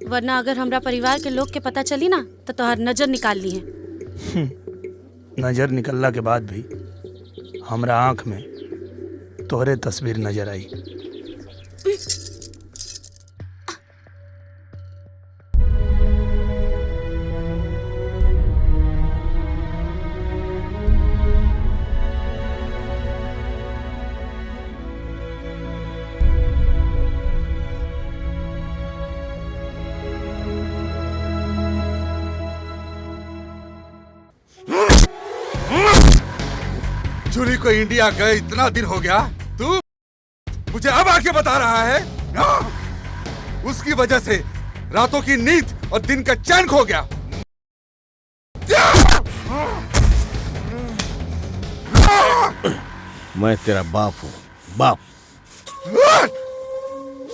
वरना अगर हमरा परिवार के लोग के पता चली ना तो तोहर नजर निकाल ली है। नजर निकलला के बाद भी हमरा आंख में तोहरे तस्वीर नजर आई। जूली को इंडिया गए इतना दिन हो गया, तू मुझे अब आके बता रहा है? उसकी वजह से रातों की नींद और दिन का चैन खो गया। मैं तेरा बाप हूँ, बाप।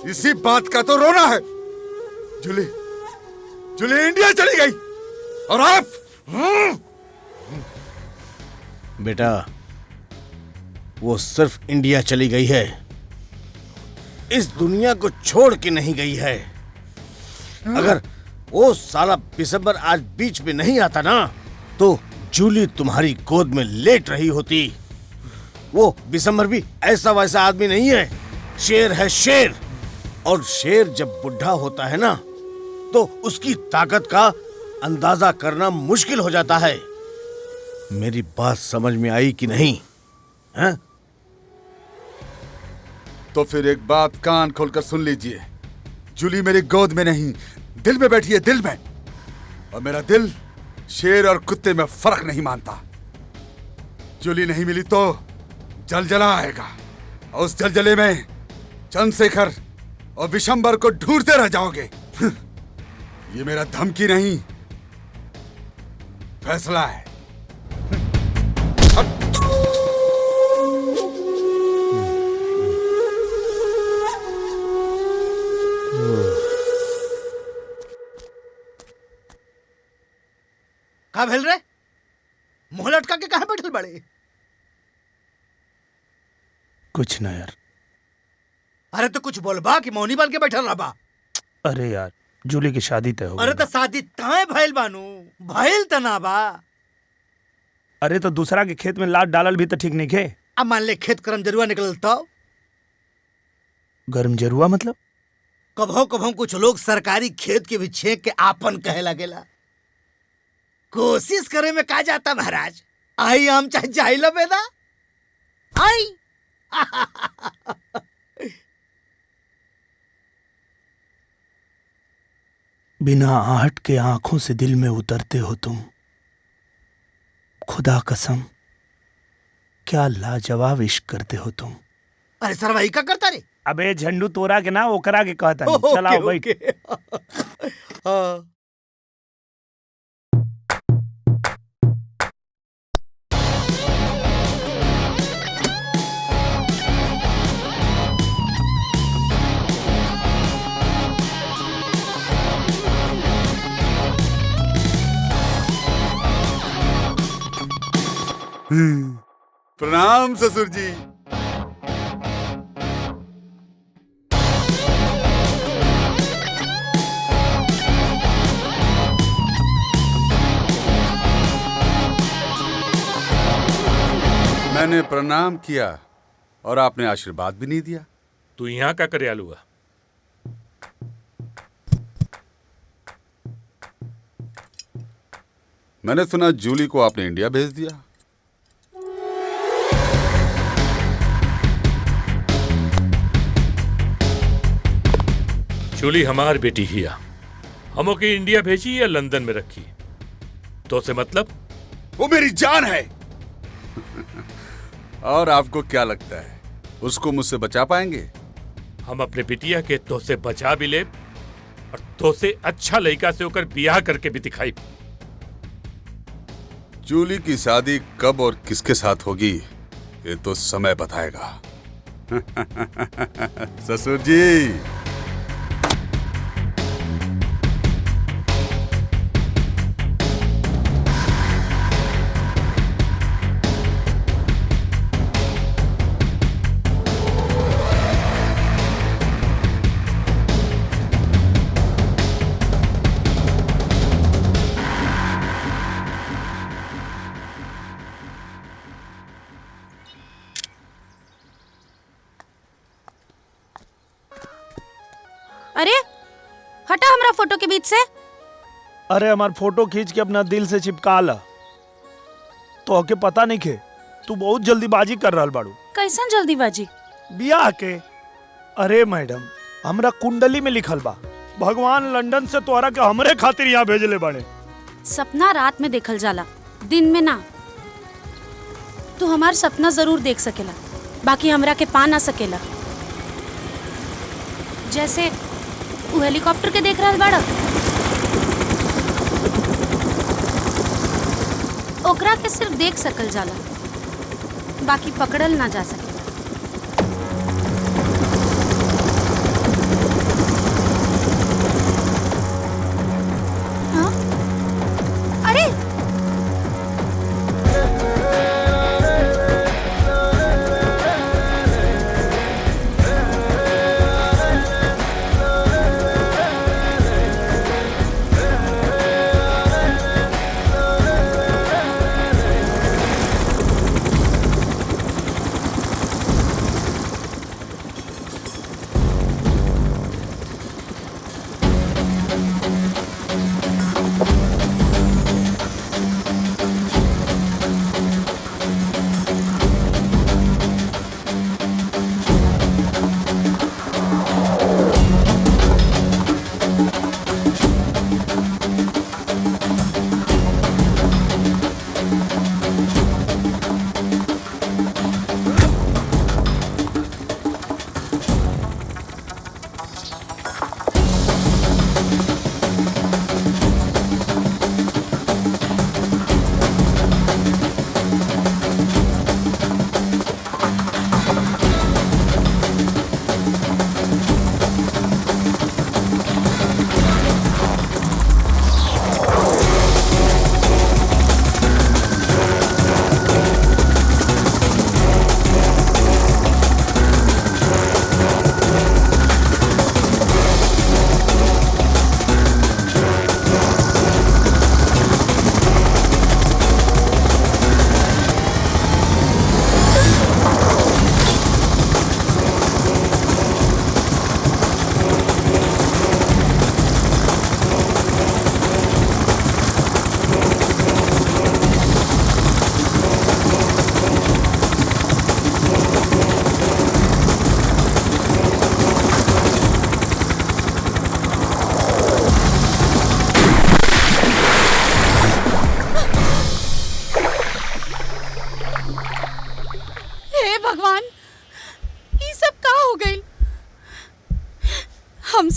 इसी बात का तो रोना है। जूली इंडिया चली गई और आप बेटा, वो सिर्फ इंडिया चली गई है, इस दुनिया को छोड़ के नहीं गई है। अगर वो साला बिसंबर आज बीच में नहीं आता ना, तो जूली तुम्हारी गोद में लेट रही होती। वो बिसंबर भी ऐसा वैसा आदमी नहीं है, शेर है शेर। और शेर जब बुढ़ा होता है ना, तो उसकी ताकत का अंदाजा करना मुश्किल हो जाता है। मेरी बात समझ में आई कि नहीं? हैं? तो फिर एक बात कान खोलकर सुन लीजिए, जूली मेरी गोद में नहीं, दिल में बैठी है, दिल में। और मेरा दिल शेर और कुत्ते में फर्क नहीं मानता। जूली नहीं मिली तो जलजला आएगा, और उस जलजले में चंद्रशेखर और विशंबर को ढूंढते रह जाओगे। ये मेरा धमकी नहीं, फैसला है। भेल रे? मुंह लटका के कहाँ बैठल बड़े? कुछ ना यार। अरे तो कुछ बोलबा कि मौनी बन के बैठल रहबा? अरे यार, जूली की शादी तय हो अरे गई। तो शादी तय भइल बानू, भइल त ना बा। अरे तो दूसरा के खेत में लात डालल भी तो ठीक नहीं खे। अब मान ले खेत करम जरुआ निकलल तो गर्म जरुआ मतलब? कभो कभो कुछ लोग सरकारी खेत के भी छेक के आपन कहे लगेला। कोशिश करे में का जाता महाराज, आई हम चाहे जाइला बेदा आई। बिना आहट के आंखों से दिल में उतरते हो तुम, खुदा कसम क्या लाजवाब इश्क करते हो तुम। अरे सर वही का करता रे? अबे झंडू तोरा के ना ओकरा के कहता नहीं। चलाओ बैठ। हाँ। प्रणाम ससुर जी। मैंने प्रणाम किया और आपने आशीर्वाद भी नहीं दिया। तू यहाँ का करे आलूआ? मैंने सुना जूली को आपने इंडिया भेज दिया। जूली हमार बेटी हिया, हमो की इंडिया भेजी या लंदन में रखी तो से मतलब? वो मेरी जान है। और आपको क्या लगता है उसको मुझसे बचा पाएंगे? हम अपने बिटिया के तो से बचा भी ले और तो से अच्छा लड़का से होकर बियाह करके भी दिखाई। जूली की शादी कब और किसके साथ होगी ये तो समय बताएगा। ससुर जी। अरे हटा हमरा फोटो के बीच से। अरे हमार फोटो खींच के अपना दिल से चिपका ला। तो के पता नहीं खे तू बहुत जल्दीबाजी कर रहल बाड़ू। कैसन जल्दीबाजी? बियाह के। अरे मैडम, हमरा कुंडली में लिखल बा भगवान लंदन से तोहरा के हमरे खातिर यहाँ भेजले बाड़े। सपना रात में देखल जाला, दिन में ना। तू हमार सपना जरूर देख सकेला, बाकी हमरा के पा ना सकेला। जैसे वो हेलीकॉप्टर के देख रहल बाड़ा, ओकरा के सिर्फ देख सकल जाला, बाकी पकड़ल ना जा सके। हाँ? अरे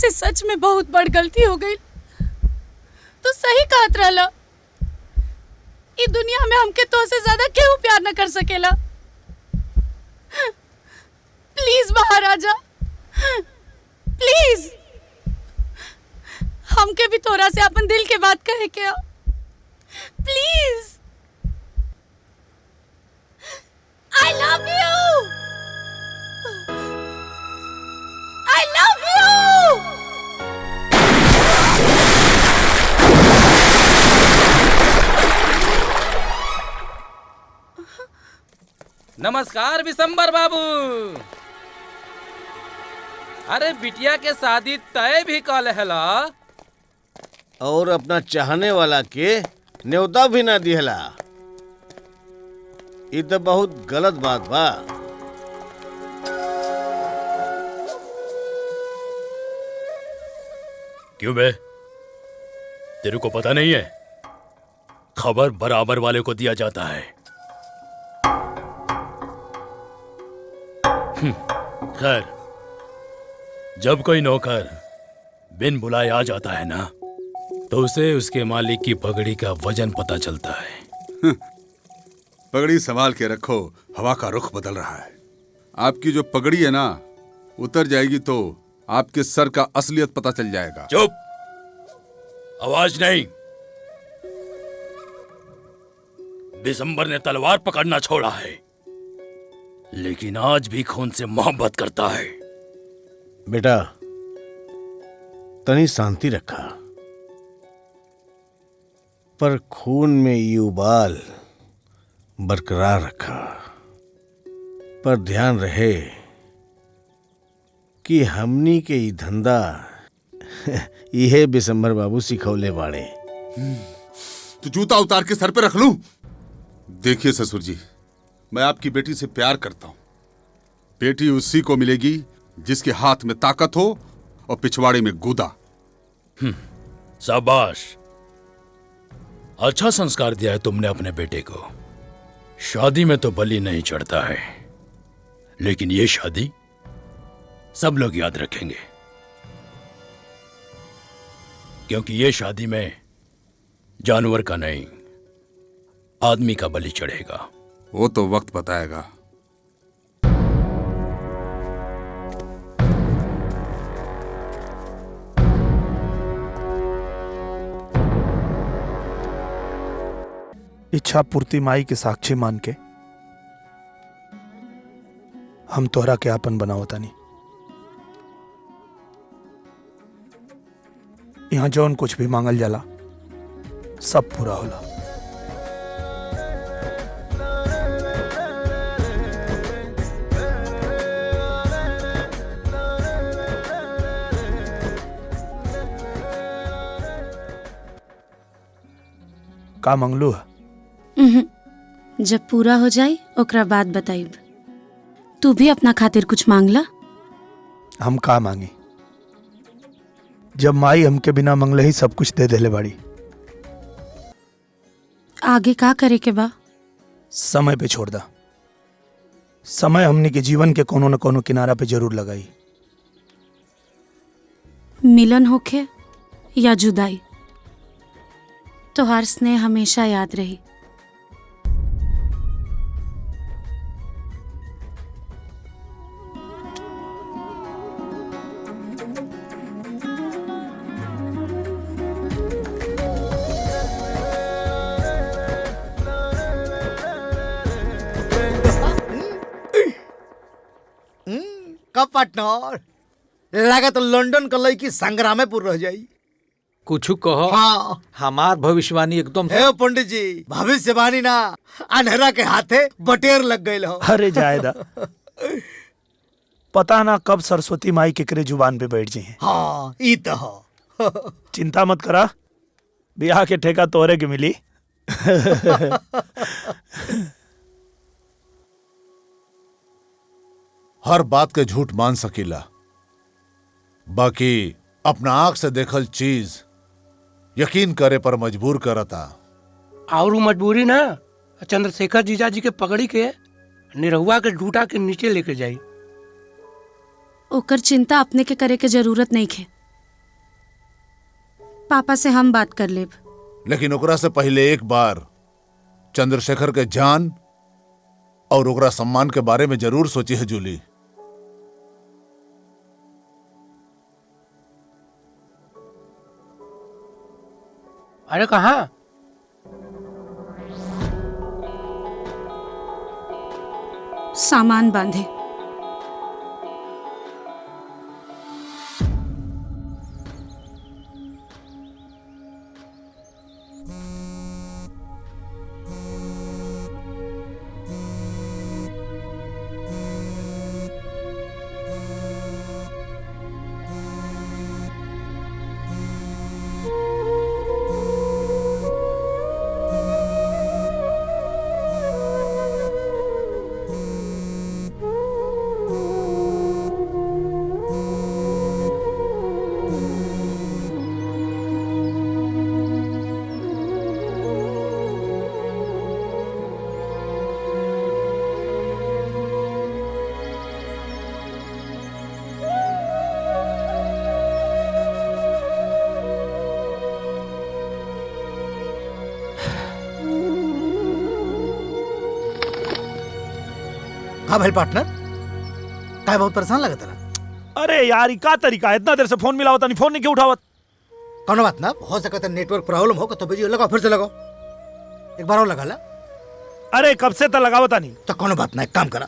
हमसे सच में बहुत बड़ गलती हो गई। तो सही कहत रहला, ई दुनिया में हमके तो से ज्यादा केहू प्यार न कर सकेला। प्लीज महाराजा, प्लीज हमके भी थोड़ा से अपन दिल के बात कहे क्या, please. I love you. I love you. नमस्कार विशंबर बाबू। अरे बिटिया के शादी तय भी कल हैला और अपना चाहने वाला के न्योता भी ना दिहला। ये तो बहुत गलत बात बा। क्यों बे, तेरे को पता नहीं है? खबर बराबर वाले को दिया जाता है। खैर, जब कोई नौकर बिन बुलाए आ जाता है ना, तो उसे उसके मालिक की पगड़ी का वजन पता चलता है। पगड़ी संभाल के रखो, हवा का रुख बदल रहा है। आपकी जो पगड़ी है ना, उतर जाएगी तो आपके सर का असलियत पता चल जाएगा। चुप, आवाज नहीं। दिसंबर ने तलवार पकड़ना छोड़ा है, लेकिन आज भी खून से मोहब्बत करता है। बेटा, तनी शांति रखा, पर खून में ये उबाल बरकरार रखा। पर ध्यान रहे कि हमनी के ई धंधा यह बिशंबर बाबू सिखौले बाड़े। तो जूता उतार के सर पे रख लूं? देखिए ससुर जी, मैं आपकी बेटी से प्यार करता हूं। बेटी उसी को मिलेगी जिसके हाथ में ताकत हो और पिछवाड़े में गूदा। शाबाश, अच्छा संस्कार दिया है तुमने अपने बेटे को। शादी में तो बलि नहीं चढ़ता है, लेकिन ये शादी सब लोग याद रखेंगे, क्योंकि ये शादी में जानवर का नहीं, आदमी का बलि चढ़ेगा। वो तो वक्त बताएगा। इच्छा पूर्ति माई के साक्षी मान के हम तोहरा के आपन बनावतानी। यहाँ जौन कुछ भी मांगल जाला सब पूरा होला। का मंगलू है? जब पूरा हो जाए ओकरा बाद बताइब। तू भी अपना खातिर कुछ मांगला। हम का मांगी, जब माई हमके बिना मंगले ही सब कुछ दे देले बाड़ी। आगे का करे के बा? समय पे छोड़ दा। समय हमनी के जीवन के कोनो न कोनो किनारा पे जरूर लगाई। मिलन होखे या जुदाई, तोहार स्नेह हमेशा याद रही। कब पार्टनर लगा तो लंदन का लड़की संग्रामेपुर रह जाई। कुछ कहो। हाँ। हमार भविष्यवाणी एकदम हे पंडित जी, भविष्यवाणी ना, अंधेरा के हाथे बटेर लग गई हो। अरे जायदा, पता ना कब सरस्वती माई केकरे जुबान पे बैठ जाए। हाँ, ई तो हो। चिंता मत करा, ब्याह के ठेका तोरे के मिली। हर बात के झूठ मान सकीला, बाकी अपना आंख से देखल चीज यकीन करे पर मजबूर करता। और मजबूरी ना चंद्रशेखर जीजा जी के पगड़ी के निरहुआ के डूटा के नीचे लेके जाई। ओकर चिंता अपने के करे के जरूरत नहीं खे। पापा से हम बात कर लेब। लेकिन ओकरा से पहले एक बार चंद्रशेखर के जान और ओकरा सम्मान के बारे में जरूर सोची है जूली। अरे कहाँ? सामान बांधे। हाँ भाई पार्टनर, काय बहुत परेशान लगा तेरा। अरे यार का तरीका है, इतना देर से फोन मिला होता नहीं, फोन नहीं क्यों उठावत? कौन बात ना, हो सकता है नेटवर्क प्रॉब्लम हो तो बिजी लगाओ, फिर से लगाओ, एक बार और लगा ला। अरे कब से तक लगावता नहीं तो कौन बात ना, एक काम करा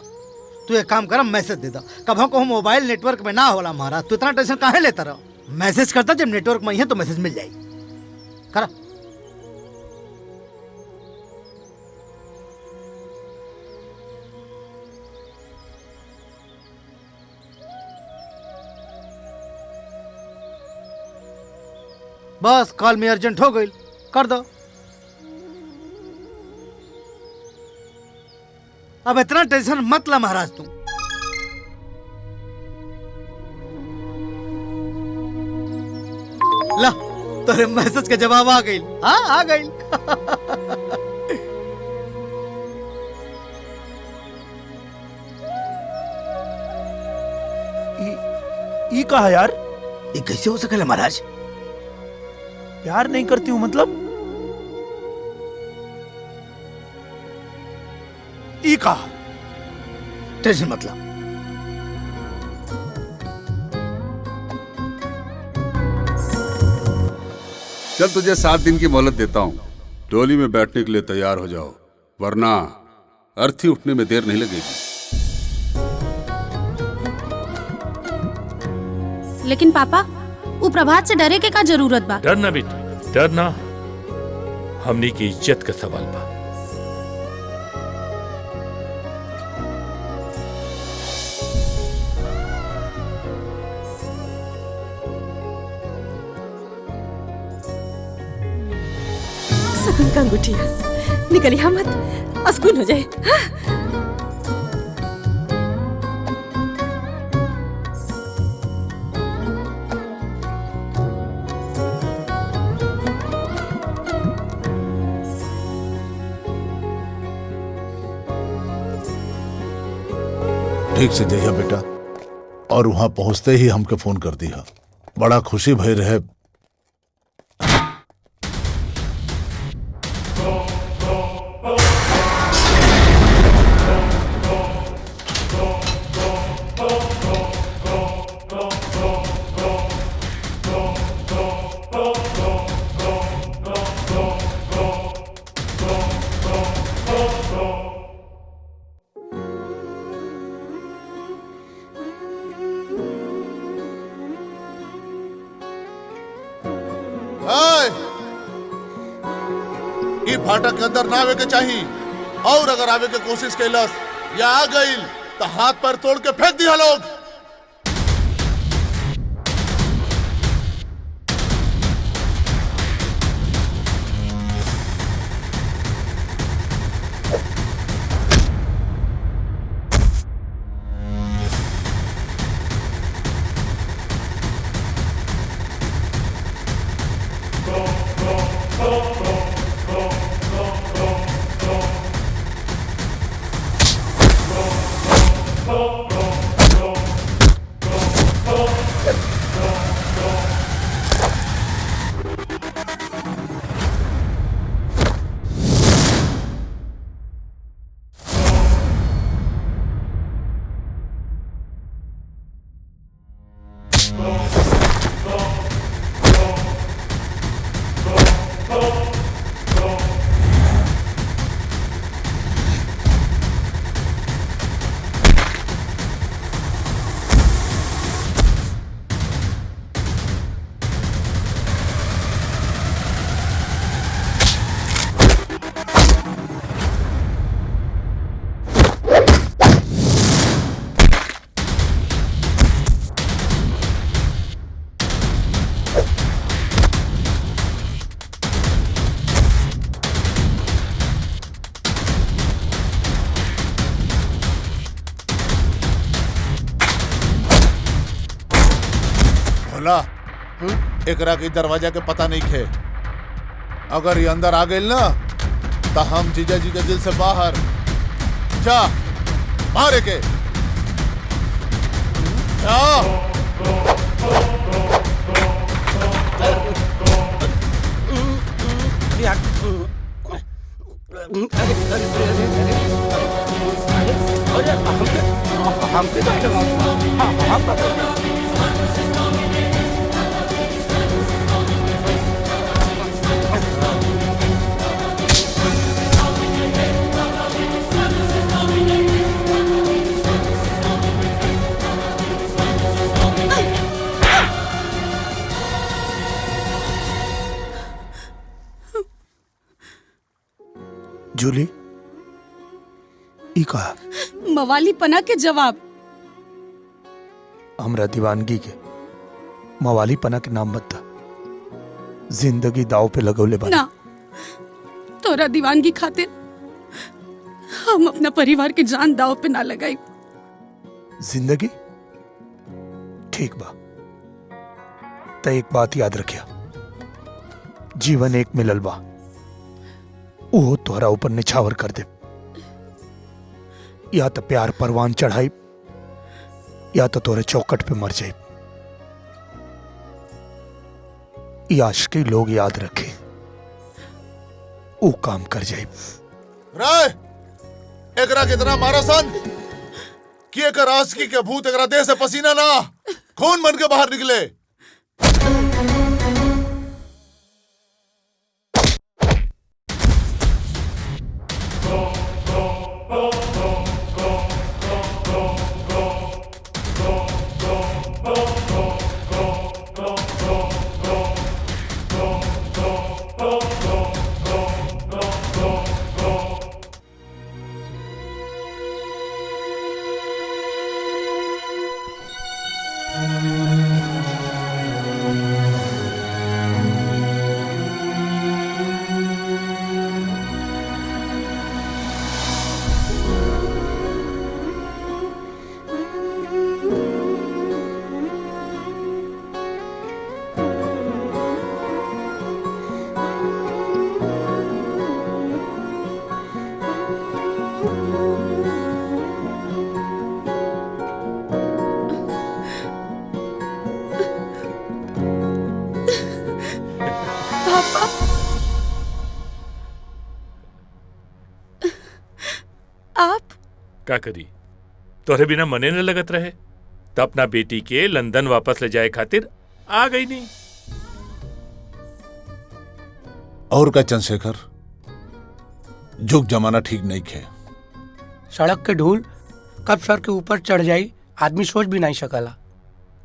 तू, एक काम करा मैसेज दे दा। कब को मोबाइल नेटवर्क में ना होला हमारा, तू इतना टेंशन काहे लेता रहो, मैसेज करता जब नेटवर्क में ही है तो मैसेज मिल जाएगी। करा। बस कॉल में अर्जेंट हो गई, कर दो। अब इतना टेंशन मत ला महाराज तुम। ला तेरे मैसेज का जवाब आ गई। हाँ आ गई। ये कहा यार, ये कैसे हो सकेला महाराज? प्यार नहीं करती हूँ मतलब? ई कहा? टेंशन मत ला। चल तुझे 7 दिन की मोहलत देता हूँ, डोली में बैठने के लिए तैयार हो जाओ, वरना अर्थी उठने में देर नहीं लगेगी। लेकिन पापा, वो प्रभात से डरे के का जरूरत बा? डरना बेटी, डरना हमनी की इज्जत का सवाल बा। सकुन का अंगूठिया निकलिया मत, अस्कुन हो जाए। हाँ? ठीक से जइया बेटा, और वहां पहुंचते ही हमके फोन कर दिया। बड़ा खुशी भई रहे। फाटक के अंदर ना आवे के चाहिए, और अगर आवे के कोशिश कैलस या आ गई तो हाथ पैर तोड़ के फेंक दिया लोग। भोला एकरा के दरवाजा के पता नहीं खे। अगर ये अंदर आ गए ना तो हम जीजा जी के दिल से बाहर जा मारे के जूली ई कहा मवाली पना के जवाब। हमरा दीवानगी के मवाली पना के नाम बता। जिंदगी दाव पे लगौले बा ना, तोरा दीवानगी खातिर हम अपना परिवार के जान दाव पे ना लगाई। जिंदगी ठीक बा तो एक बात याद रखिया, जीवन एक मिलल बा, वो तोहरा ऊपर निछावर कर दे। या तो प्यार परवान चढ़ाई या तो तोरे चौकट पे मर जाए। आशिकी लोग याद रखे, वो काम कर जाए। राय एकरा कितना मारा सन कि एकर आशिकी के भूत एकरा देह से पसीना ना खून बन के बाहर निकले। का करी, तोहरे बिना मने न लगत रहे तो अपना बेटी के लंदन वापस ले जाए खातिर आ गई नहीं। और का चंद्रशेखर, जुग जमाना ठीक नहीं खे। सड़क के ढूल कब सर के ऊपर चढ़ जाई आदमी सोच भी नहीं सकला।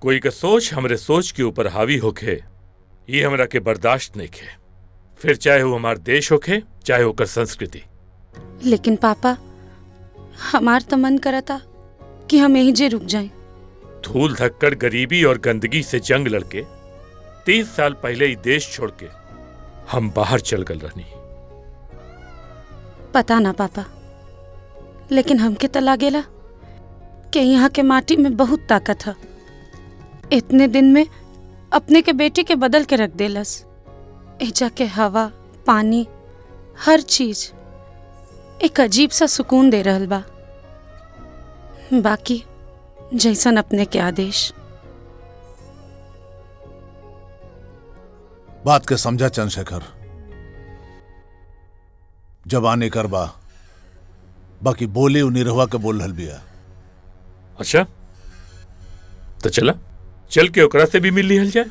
कोई का सोच हमरे सोच के ऊपर हावी होखे ये हमरा के बर्दाश्त नहीं खे, फिर चाहे वो हमार देश होखे चाहे होकर संस्कृति। लेकिन पापा हमार तो मन करता कि हम यहीं जे रुक जाएं। धूल धक्कड़ गरीबी और गंदगी से जंग लड़के 30 साल पहले ही देश छोड़ के हम बाहर चल गल रहनी। पता ना पापा, लेकिन हमके तो लागेला कि यहाँ के माटी में बहुत ताकत है। इतने दिन में अपने के बेटी के बदल के रख देलस। एजा के हवा पानी हर चीज एक अजीब सा सुकून दे रहल बा। बाकी जैसन अपने के आदेश। बात के समझा चंद्रशेखर, जबाने कर बा, बाकी बोले निरहुआ के बोल रहल बिया। अच्छा तो चला चल के ओकरा से भी मिल लिहल जाए,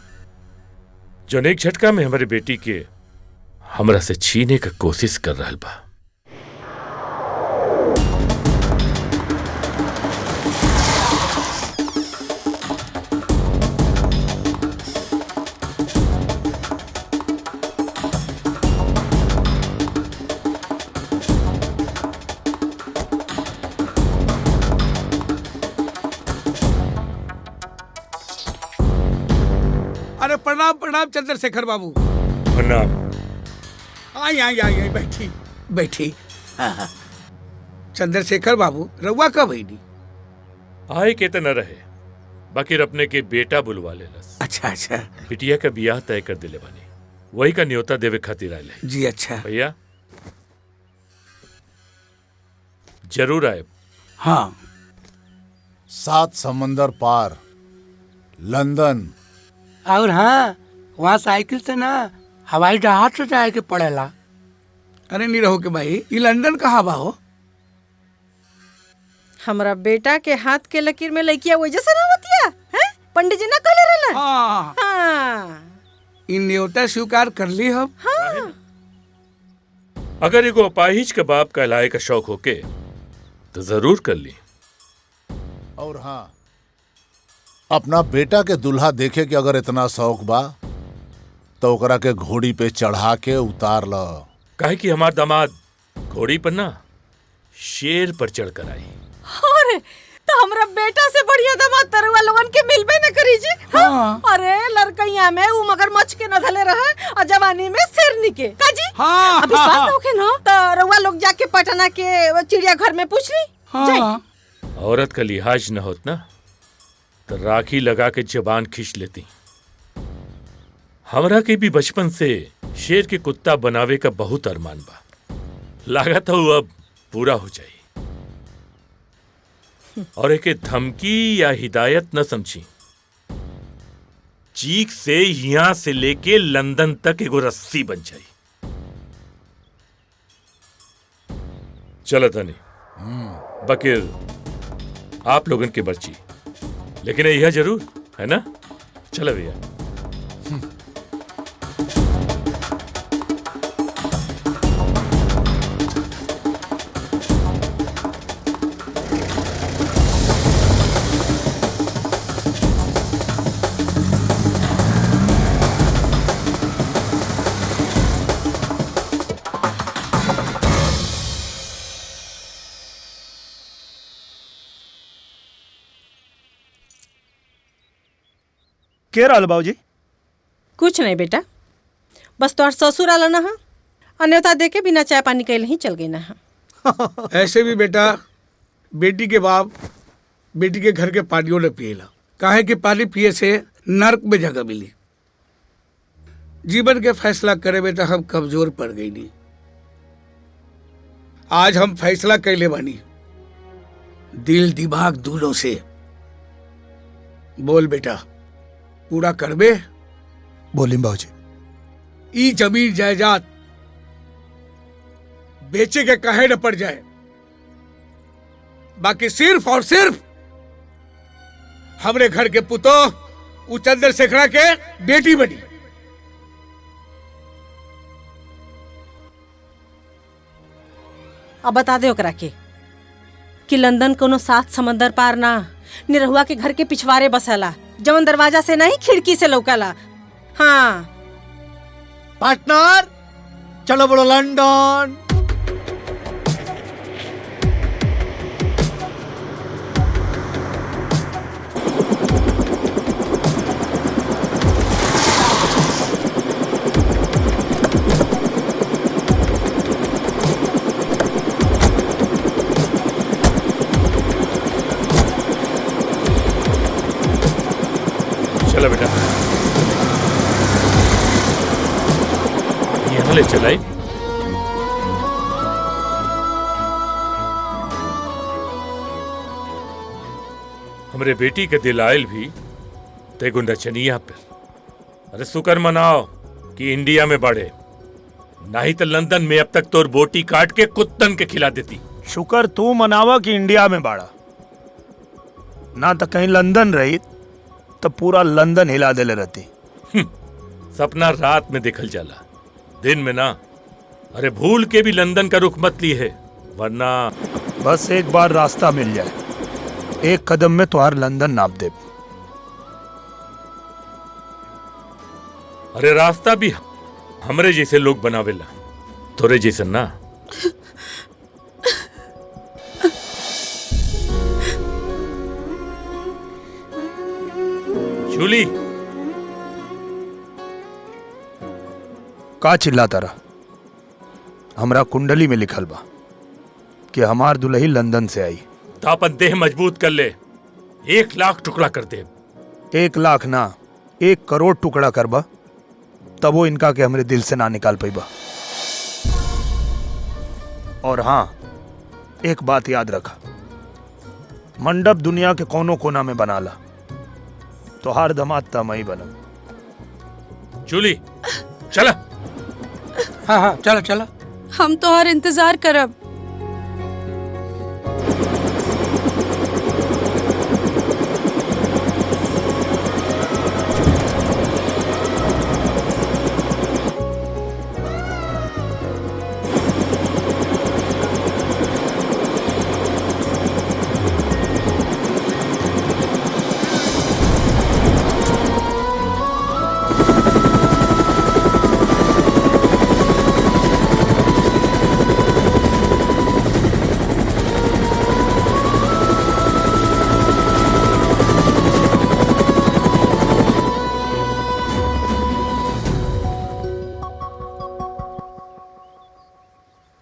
जो एक झटका में हमारे बेटी के हमरा से छीने का कोशिश कर रहल बा। अरे प्रणाम प्रणाम चंद्रशेखर बाबू। प्रणाम। आई आई आई आई बैठी बैठी। चंद्रशेखर बाबू रउआ कब आई? आए के तो न रहे, बाकी अपने के बेटा बुलवा लेलस। अच्छा अच्छा। बिटिया का बियाह तय कर दिले बानी, वही का न्योता देवे खातिर आए। जी अच्छा भैया जरूर आए। हाँ। 7 समंदर पार लंदन। और हाँ, वहाँ साइकिल से ना हवाई जहाज से जाए के पड़ेला। अरे नहीं रहो के भाई, ये लंदन कहाँ बा हो? हमारा बेटा के हाथ के लकीर में लड़किया वजह से ना होतिया है? पंडित जी ना कहले रहलन। हाँ। हाँ। इन न्योता स्वीकार कर ली हम। हाँ। अगर एगो अपाहिज के बाप कहलाए का शौक होके तो जरूर कर ली। और हाँ, अपना बेटा के दुल्हा देखे के अगर इतना शौक बा तो ओकरा के घोड़ी पे चढ़ा के उतार लो। काहे कि हमार दामाद घोड़ी पर ना शेर पर चढ़ कर आई। अरे तो हमरा बेटा से बढ़िया दामाद तरुआ लोगन के मिलबे न करी जी। हाँ। अरे लड़कइया में उ मगरमच्छ के न धले रहे और जवानी में शेरनी के का जी। हाँ। अभी साथ होके न तो रउआ लोग जाके पटना के चिड़ियाघर में पूछ ली। हाँ। औरत का लिहाज न होत ना तो राखी लगा के जबान खींच लेती। हमरा के भी बचपन से शेर के कुत्ता बनावे का बहुत अरमान बा, लागत हो अब पूरा हो जाए। और एक धमकी या हिदायत न समझी, चीख से यहां से लेके लंदन तक एगो रस्सी बन जाई। चलो धनी, बकीर आप लोगन की मर्जी, लेकिन यह जरूर है ना। चलो भैया। के रहल बाबूजी? कुछ नहीं बेटा, बस तोहर ससुर आला ना अन्यथा देके बिना चाय पानी कैले ही चल गई ना। ऐसे भी बेटा, बेटी के बाप बेटी के घर के पानियों न पिएला, काहे कि पानी पिए से नर्क में जगह मिली। जीवन के फैसला करे बेटा हम कमजोर पड़ गई नहीं। आज हम फैसला कैले बानी दिल दिमाग दोनों से। बोल बेटा, पूरा करबे? बोली बाबूजी। ई जमीन जायदाद बेचे के कहे न पड़ जाए, बाकी सिर्फ और सिर्फ हमरे घर के पुतो उ चंद्रशेखरा के बेटी बनी। अब बता दे ओकरा के कि लंदन कोनो 7 समंदर पार ना निरहुआ के घर के पिछवाड़े बसला, जवन दरवाजा से नहीं खिड़की से लौकला। हाँ पार्टनर, चलो बोलो लंदन। चलो बेटा, यहाँ ले चलाई। हमरे बेटी के दिल आयल भी तेगो नचनिया पर। अरे शुक्र मनाओ कि इंडिया में बढ़े, नहीं तो लंदन में अब तक तोर बोटी काट के कुत्तन के खिला देती। शुक्र तू मनावा कि इंडिया में बाड़ा, ना तो कहीं लंदन रही तो पूरा लंदन हिला देले रहती। सपना रात में देखल जाला, दिन में ना। अरे भूल के भी लंदन का रुख मत ली है, वरना बस एक बार रास्ता मिल जाए, एक कदम में तुहार लंदन नाप दे। अरे रास्ता भी हमरे जैसे लोग बनावेला, तोरे जैसे ना। जूली, का चिल्लाता रहा? हमरा कुंडली में लिखल बा कि हमार दुल्ही लंदन से आई। तो अपन देह मजबूत कर ले, 1 लाख टुकड़ा कर दे। 1 लाख ना, 1 करोड़ टुकड़ा करबा तब वो इनका के हमरे दिल से ना निकाल पाइबा। और हाँ, एक बात याद रखा, मंडप दुनिया के कोनो कोना में बनाला तो हर दमाद तमई बनम। जूली चला। हाँ हाँ चलो चलो। हम तो और इंतजार करब।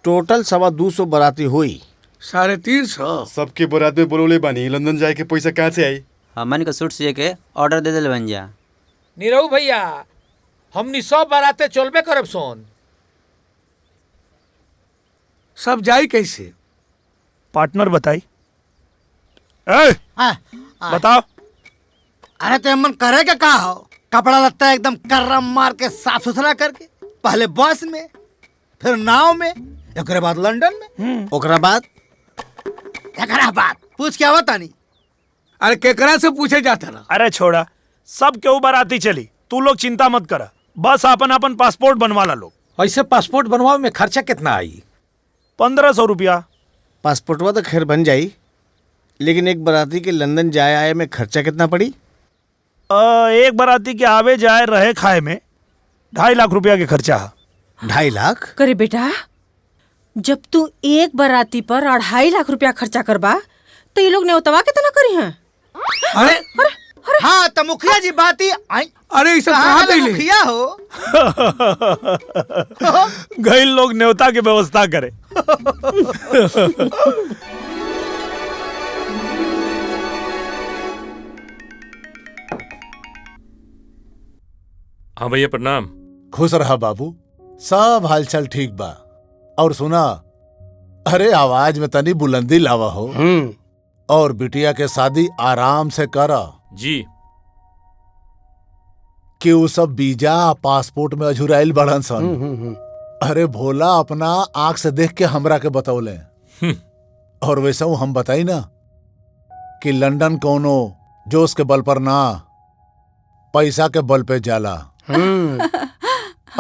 टोटल 225 बराती हुई। 350। सबके बरात में बोलोले बानी, लंदन जाए के पैसा कहाँ से आई? हमन के सूट सिए के ऑर्डर दे दिल बन जा। नीरव भैया, हमनी सब बाराते चलबे करब सोन। सब जाई कैसे? पार्टनर बताई। बताओ। अरे तो अमन करे क्या कहा हो? कपड़ा लगता है एकदम कर्रम मार के साफ सुथरा करके, पहले बस में, फिर नाव में, एकरे बाद लंदन में, ओकरा बाद पूछ क्या होता नहीं। अरे केकरा से पूछे जाता ना। अरे छोड़ा, सब के ऊपर आती चली, तू लोग चिंता मत करा, बस अपन अपन पासपोर्ट बनवा ला लोग। ऐसे पासपोर्ट बनवावे में खर्चा कितना आई? 1500 रुपया। पासपोर्टवा तो खैर बन जाई, लेकिन एक बराती के लंदन जाए आए में खर्चा कितना पड़ी? एक बराती के आवे जाए रहे खाए में 2.5 लाख रुपया के खर्चा है। 2.5 लाख? करे बेटा, जब तू एक बराती पर 2.5 लाख रुपया खर्चा करबा तो ये लोग नेवतवा कितना करी हैं? अरे हाँ तो मुखिया जी बात ही आई। अरे इसे कहाँ गई ले? मुखिया हो गई लोग न्योता की व्यवस्था करे। हाँ भैया प्रणाम। खुश रहा बाबू, सब हालचाल ठीक बा। और सुना, अरे आवाज में तनी बुलंदी लावा हो। और बिटिया के शादी आराम से करा जी। कि वो सब वीजा पासपोर्ट में अझुराइल बढ़न सन। अरे भोला अपना आंख से देख के हमरा के बतौले। और वैसा हम बताई ना कि लंदन कोनो जोश के बल पर ना, पैसा के बल पे जाला।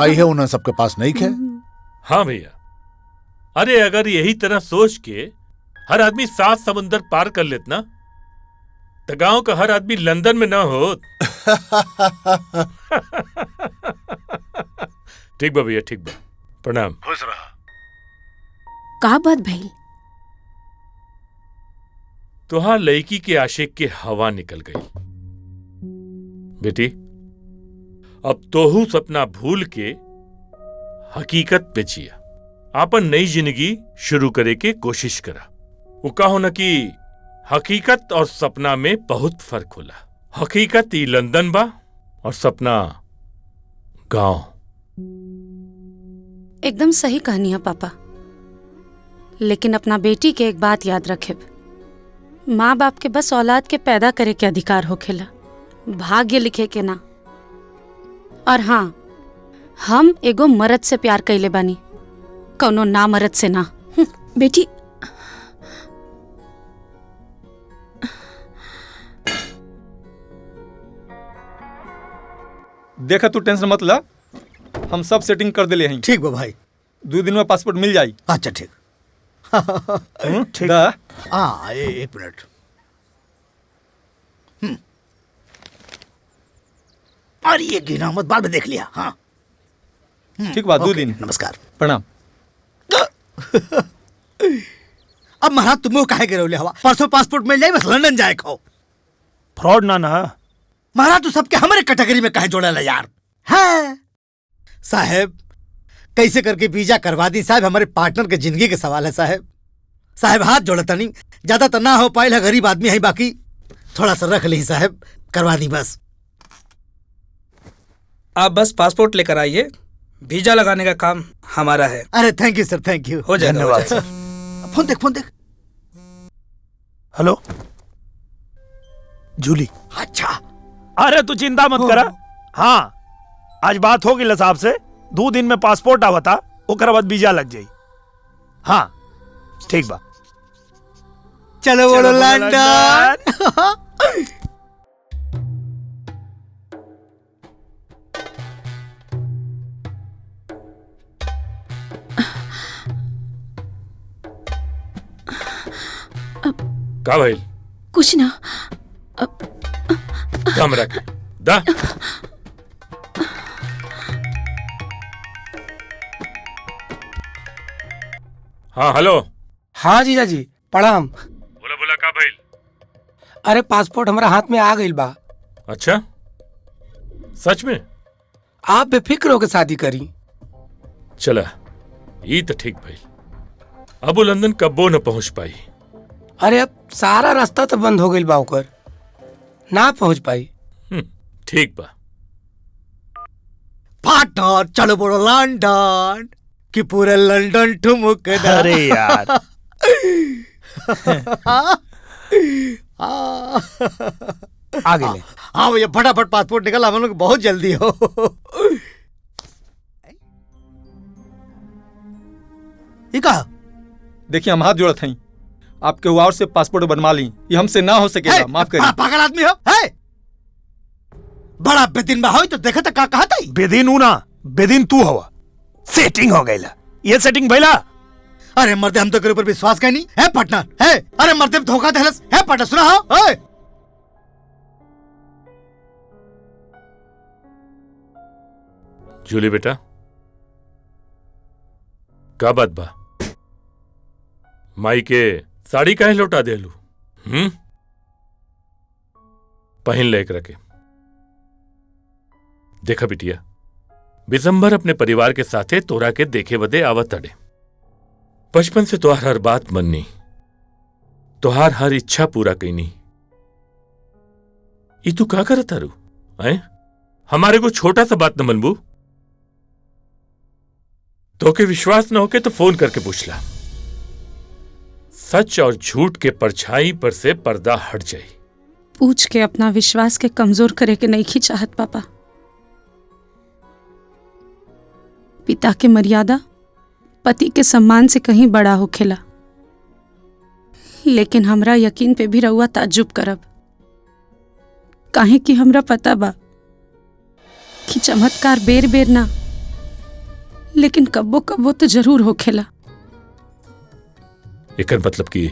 आई है उन्हें सबके पास नहीं खे। हाँ भैया, अरे अगर यही तरह सोच के हर आदमी 7 समुंदर पार कर लेत ना, तो गांव का हर आदमी लंदन में ना हो। ठीक बा भैया, ठीक बा, प्रणाम। खुश रहा। का बात भइल? तुहार लड़की के आशिक के हवा निकल गई। बेटी, अब तोहू सपना भूल के हकीकत पे जिया, आपन नई जिंदगी शुरू करे के कोशिश करा। वो कहो न कि हकीकत और सपना में बहुत फर्क होला। हकीकत ई लंदन बा और सपना गांव। एकदम सही कहानी है पापा, लेकिन अपना बेटी के एक बात याद रखे, माँ बाप के बस औलाद के पैदा करे के अधिकार होखेला, भाग्य लिखे के ना। और हाँ, हम एगो मर्द से प्यार कैले बानी, कौनो ना मर्द से ना। बेटी, देखा तू टेंशन मत ला, हम सब सेटिंग कर दिले हैं। ठीक बा भाई, 2 दिन में पासपोर्ट मिल जाई। अच्छा ठीक। ठीक। हाँ, एक मिनट। और ये गिना मत, बाद में देख लिया। हाँ ठीक बा, 2 दिन। नमस्कार, प्रणाम। अब महाराज तुम्हें काहे गिरौले हवा? परसों पासपोर्ट मिल जाए, बस लंदन जाए खाओ। फ्रॉड ना ना महाराज, तू सबके हमारे कैटेगरी में काहे जोड़ा यार? हाँ साहब, कैसे करके वीजा करवा दी साहब, हमारे पार्टनर के जिंदगी के सवाल है साहब। साहब हाथ जोड़ता नहीं, ज्यादा तो ना हो पाए, गरीब आदमी है, बाकी थोड़ा सा रख ली साहब, करवा दी बस। आप बस पासपोर्ट लेकर आइए, वीजा लगाने का काम हमारा है। अरे thank you sir, thank you. हो जाएगा, धन्यवाद हो जाएगा। सर। फोन देख, फोन देख। Hello Julie. अच्छा, अरे तू चिंता मत करा। हाँ, आज बात होगी साहब से, 2 दिन में पासपोर्ट आवा था, ओकर बाद वीजा लग जाई। हाँ ठीक बा। चलो बोलो लंदन। का भाई कुछ ना। दम रख दा। हाँ हेलो। हाँ जीजा जी प्रणाम। बोला बोला का भाई। अरे पासपोर्ट हमारा हाथ में आ गई बा। अच्छा सच में? आप बेफिक्र होकर शादी करी। चला ये तो ठीक भाई। अब वो लंदन कब्बो न पहुंच पाई। अरे अब सारा रास्ता तो बंद हो गई बा, ओकर ना पहुंच पाई। ठीक बा। पार्टनर चलो बोलो लंदन कि पूरे लंदन ठुमक। अरे यार। आ गए। हाँ भैया फटाफट पासपोर्ट निकल, हम लोग बहुत जल्दी हो। ये कहा? देखिए हम हाथ जोड़त हई, आपके हुआ से पासपोर्ट बनवा ली, ये हमसे ना हो सकेगा, माफ करिए। पागल आदमी हो है? बड़ा बेदिन में हो तो देखा था का कहा था? बेदिन ऊ ना, बेदिन तू हवा। सेटिंग हो गई। ये सेटिंग भइला। अरे मर्दे हम तो तेरे ऊपर विश्वास का नहीं है पार्टनर है। अरे मर्दे धोखा देहलस है पार्टनर, सुना हो? है? जूली बेटा का बात बा? माई के साड़ी काहे लौटा देलू? पहन ले एकरा के। देखा बिटिया, बिजंबर अपने परिवार के साथे तोरा के देखे बदे आवत अड़े। बचपन से तोहार हर बात मननी, तोहार हर इच्छा पूरा कईनी। ई तू का करत तारू? हमारे को छोटा सा बात न मनबू? तो के विश्वास न होके तो फोन करके पूछ ला। सच और झूठ के परछाई पर से पर्दा हट जाए। पूछ के अपना विश्वास के कमजोर करे के नहीं चाहत पापा। पिता के मर्यादा पति के सम्मान से कहीं बड़ा होखेला। लेकिन हमरा यकीन पे भी रहुआ ताज्जुब करब, काहे कि हमरा पता बा कि चमत्कार बेर बेर ना, लेकिन कब्बो कब्बो तो जरूर होखेला। एकर मतलब कि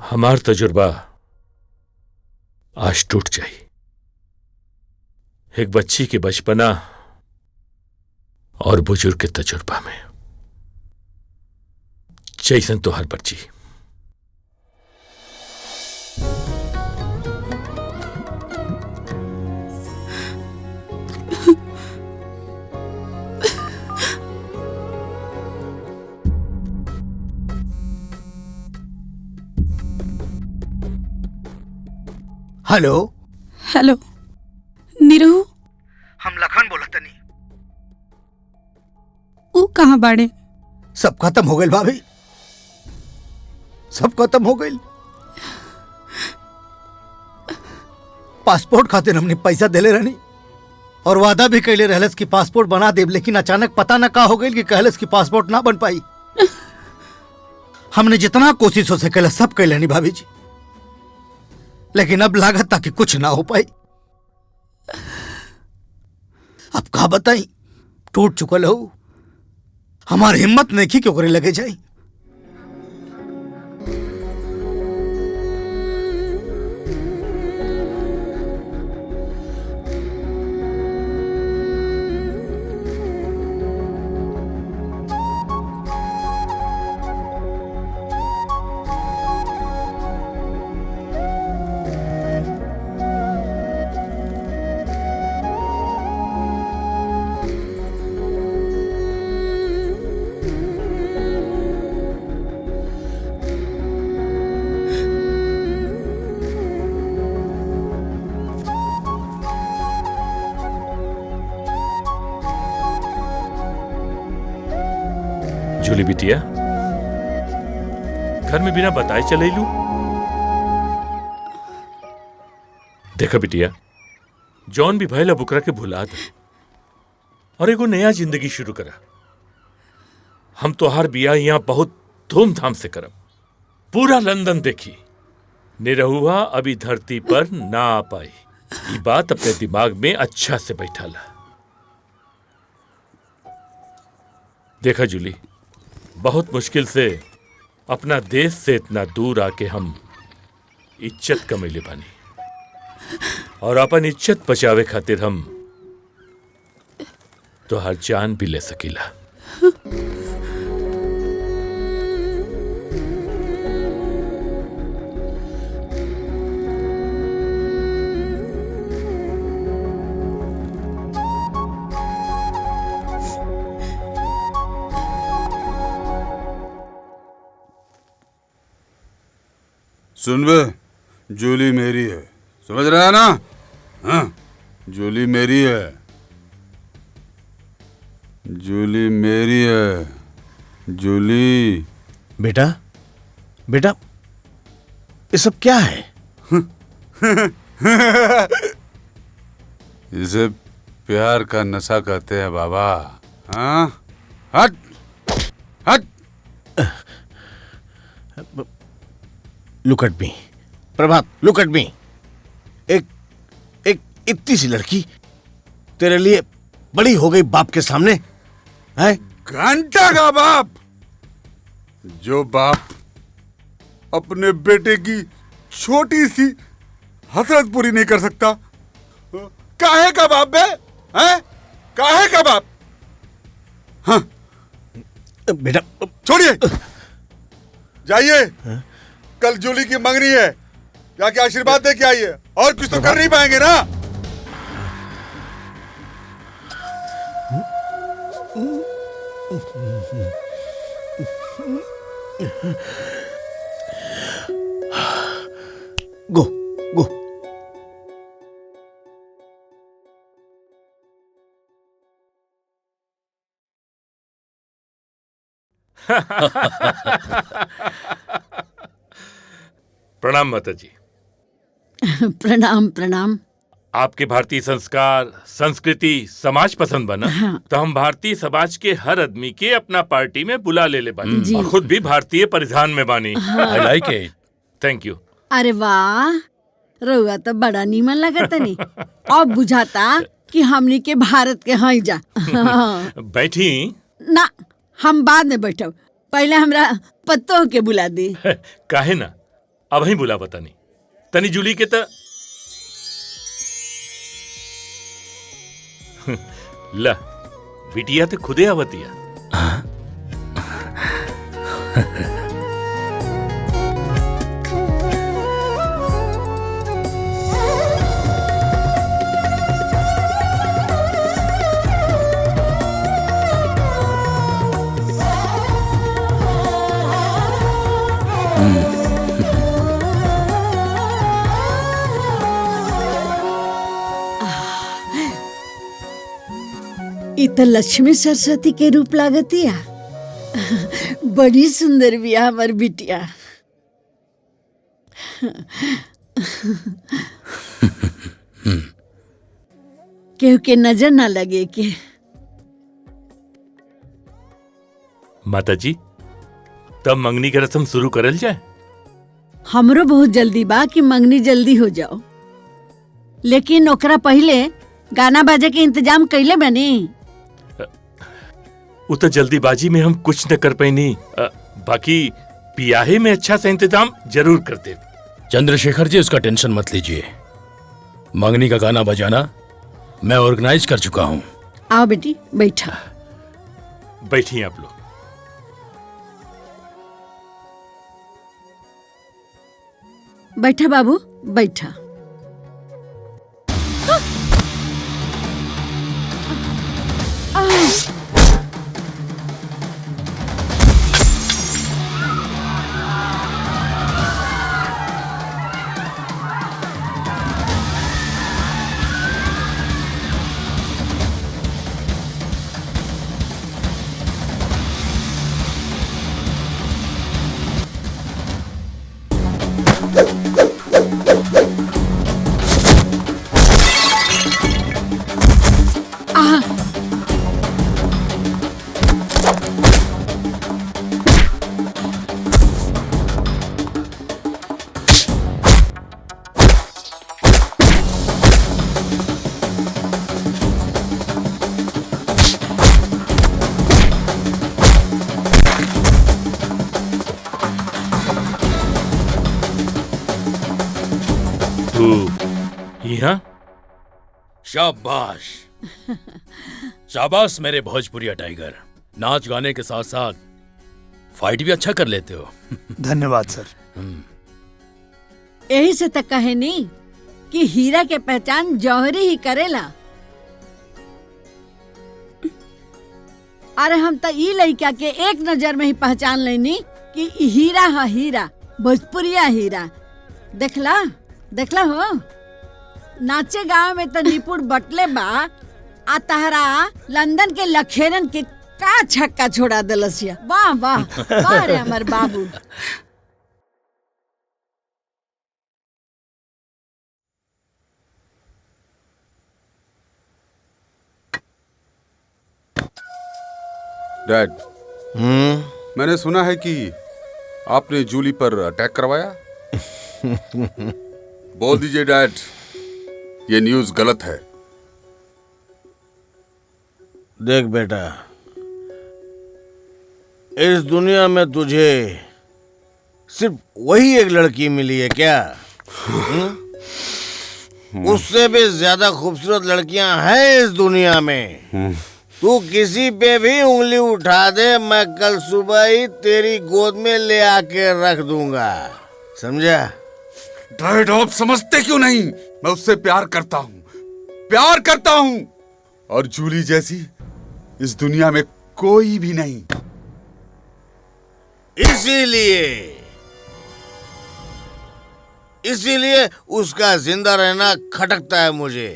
हमार तजुर्बा आज टूट जाई। एक बच्ची के बचपना और बुजुर्ग के तजुर्बा में। जैसन तो हर बच्ची। Hello hello Neeru. हम लखन बोला तनी। ऊ कहाँ बाड़े? सब खत्म हो गई भाभी, सब खत्म हो गई। पासपोर्ट खातिर हमने पैसा देले रहनी और वादा भी कैले रहलस कि पासपोर्ट बना देब, लेकिन अचानक पता न का हो गई कि कहलस कि पासपोर्ट ना बन पाई। हमने जितना कोशिश हो सकेला सब कैले नहीं भाभी जी, लेकिन अब लागत ताकि कुछ ना हो पाई। अब कहा बताई, टूट चुकल हो। हमारी हिम्मत नहीं की क्यों करे लगे जाई। जूली बिटिया, घर में बिना बताए चले लू। देखा बिटिया, जॉन भी भैला बुकरा के भुला दे और एगो नया जिंदगी शुरू करा। हम तोहार बिया यहाँ बहुत धूमधाम से करब। पूरा लंदन देखी, निरहुआ अभी धरती पर ना आ पाई। ये बात अपने दिमाग में अच्छा से बैठा ला। देखा जूली, बहुत मुश्किल से अपना देश से इतना दूर आके हम इज्जत कमैले बानी, और अपन इज्जत बचावे खातिर हम तो हर जान भी ले सकीला। सुन बे, जूली मेरी है, समझ रहा है ना? हाँ, जूली मेरी है, जूली मेरी है, जूली। बेटा, बेटा, ये सब क्या है? इसे प्यार का नशा कहते हैं बाबा। हाँ, हट, हट। Look at me Prabhat, look at me. एक इतनी सी लड़की तेरे लिए बड़ी हो गई बाप के सामने है? घंटा का बाप, जो बाप अपने बेटे की छोटी सी हसरत पूरी नहीं कर सकता, काहे का बाप बे? हैं? काहे का बाप? हाँ बेटा छोड़िए, जाइए, कल जूली की मंगनी है, जाके आशीर्वाद दे के आइए। और कुछ तो कर नहीं पाएंगे ना? गो गो। प्रणाम माता जी। प्रणाम प्रणाम। आपके भारतीय संस्कार, संस्कृति, समाज पसंद बना। हाँ। तो हम भारतीय समाज के हर आदमी के अपना पार्टी में बुला ले बानी, जी। और खुद भी भारतीय परिधान में बानी। हाँ। I like it। Thank you. अरे वाह, रउआ तो बड़ा नीमन लगता नहीं। अब बुझाता कि हमनी के भारत के हैं जा। बैठी। ना, हम बाद में बैठब, पहले हमरा पत्तों के बुला दी। काहे ना, अब ही बुला बता नहीं। तनी जूली के त ला, बिटिया तो खुदे आवतिया। इत लक्ष्मी सरस्वती के रूप लागतिया। बड़ी सुंदर बिया हमार बिटिया। केहू के नजर ना लगे के। माता जी, तब मंगनी के रस्म शुरू करल जाए। हमरो बहुत जल्दी बा कि मंगनी जल्दी हो जाओ, लेकिन ओकरा पहले गाना बाजे के इंतजाम कैले बनी। वो तो जल्दीबाजी में हम कुछ न कर पाई नहीं, बाकी पियाहे में अच्छा सा इंतजाम जरूर कर दे। चंद्रशेखर जी, उसका टेंशन मत लीजिए। मंगनी का गाना बजाना मैं ऑर्गेनाइज कर चुका हूँ। आओ बेटी, बैठा। बैठिए आप लोग। बैठा बाबू, बैठा। तू यहाँ? शाबाश शाबाश मेरे भोजपुरिया टाइगर। नाच गाने के साथ साथ फाइट भी अच्छा कर लेते हो। धन्यवाद सर। यही से तक कहे नहीं कि हीरा के पहचान जौहरी ही करेला। अरे हम तो ई लड़का के एक नजर में ही पहचान लेनी कि ई हीरा है, हीरा भोजपुरिया हीरा। देखला देखला हो, नाचे गाँव में तो निपुण बटले बा, आ तहरा लंदन के लखेरन के का छक्का छोड़ा दिलसिया। वाह वाह वाह रे हमर बाबू। डैड, मैंने सुना है कि आपने जूली पर अटैक करवाया। बोल दीजिए डैड, ये न्यूज़ गलत है। देख बेटा, इस दुनिया में तुझे सिर्फ वही एक लड़की मिली है क्या? उससे भी ज्यादा खूबसूरत लड़कियां हैं इस दुनिया में। तू किसी पे भी उंगली उठा दे, मैं कल सुबह ही तेरी गोद में ले आके रख दूंगा, समझा? डैड, आप समझते क्यों नहीं? मैं उससे प्यार करता हूँ, और जूली जैसी इस दुनिया में कोई भी नहीं। इसीलिए उसका जिंदा रहना खटकता है मुझे।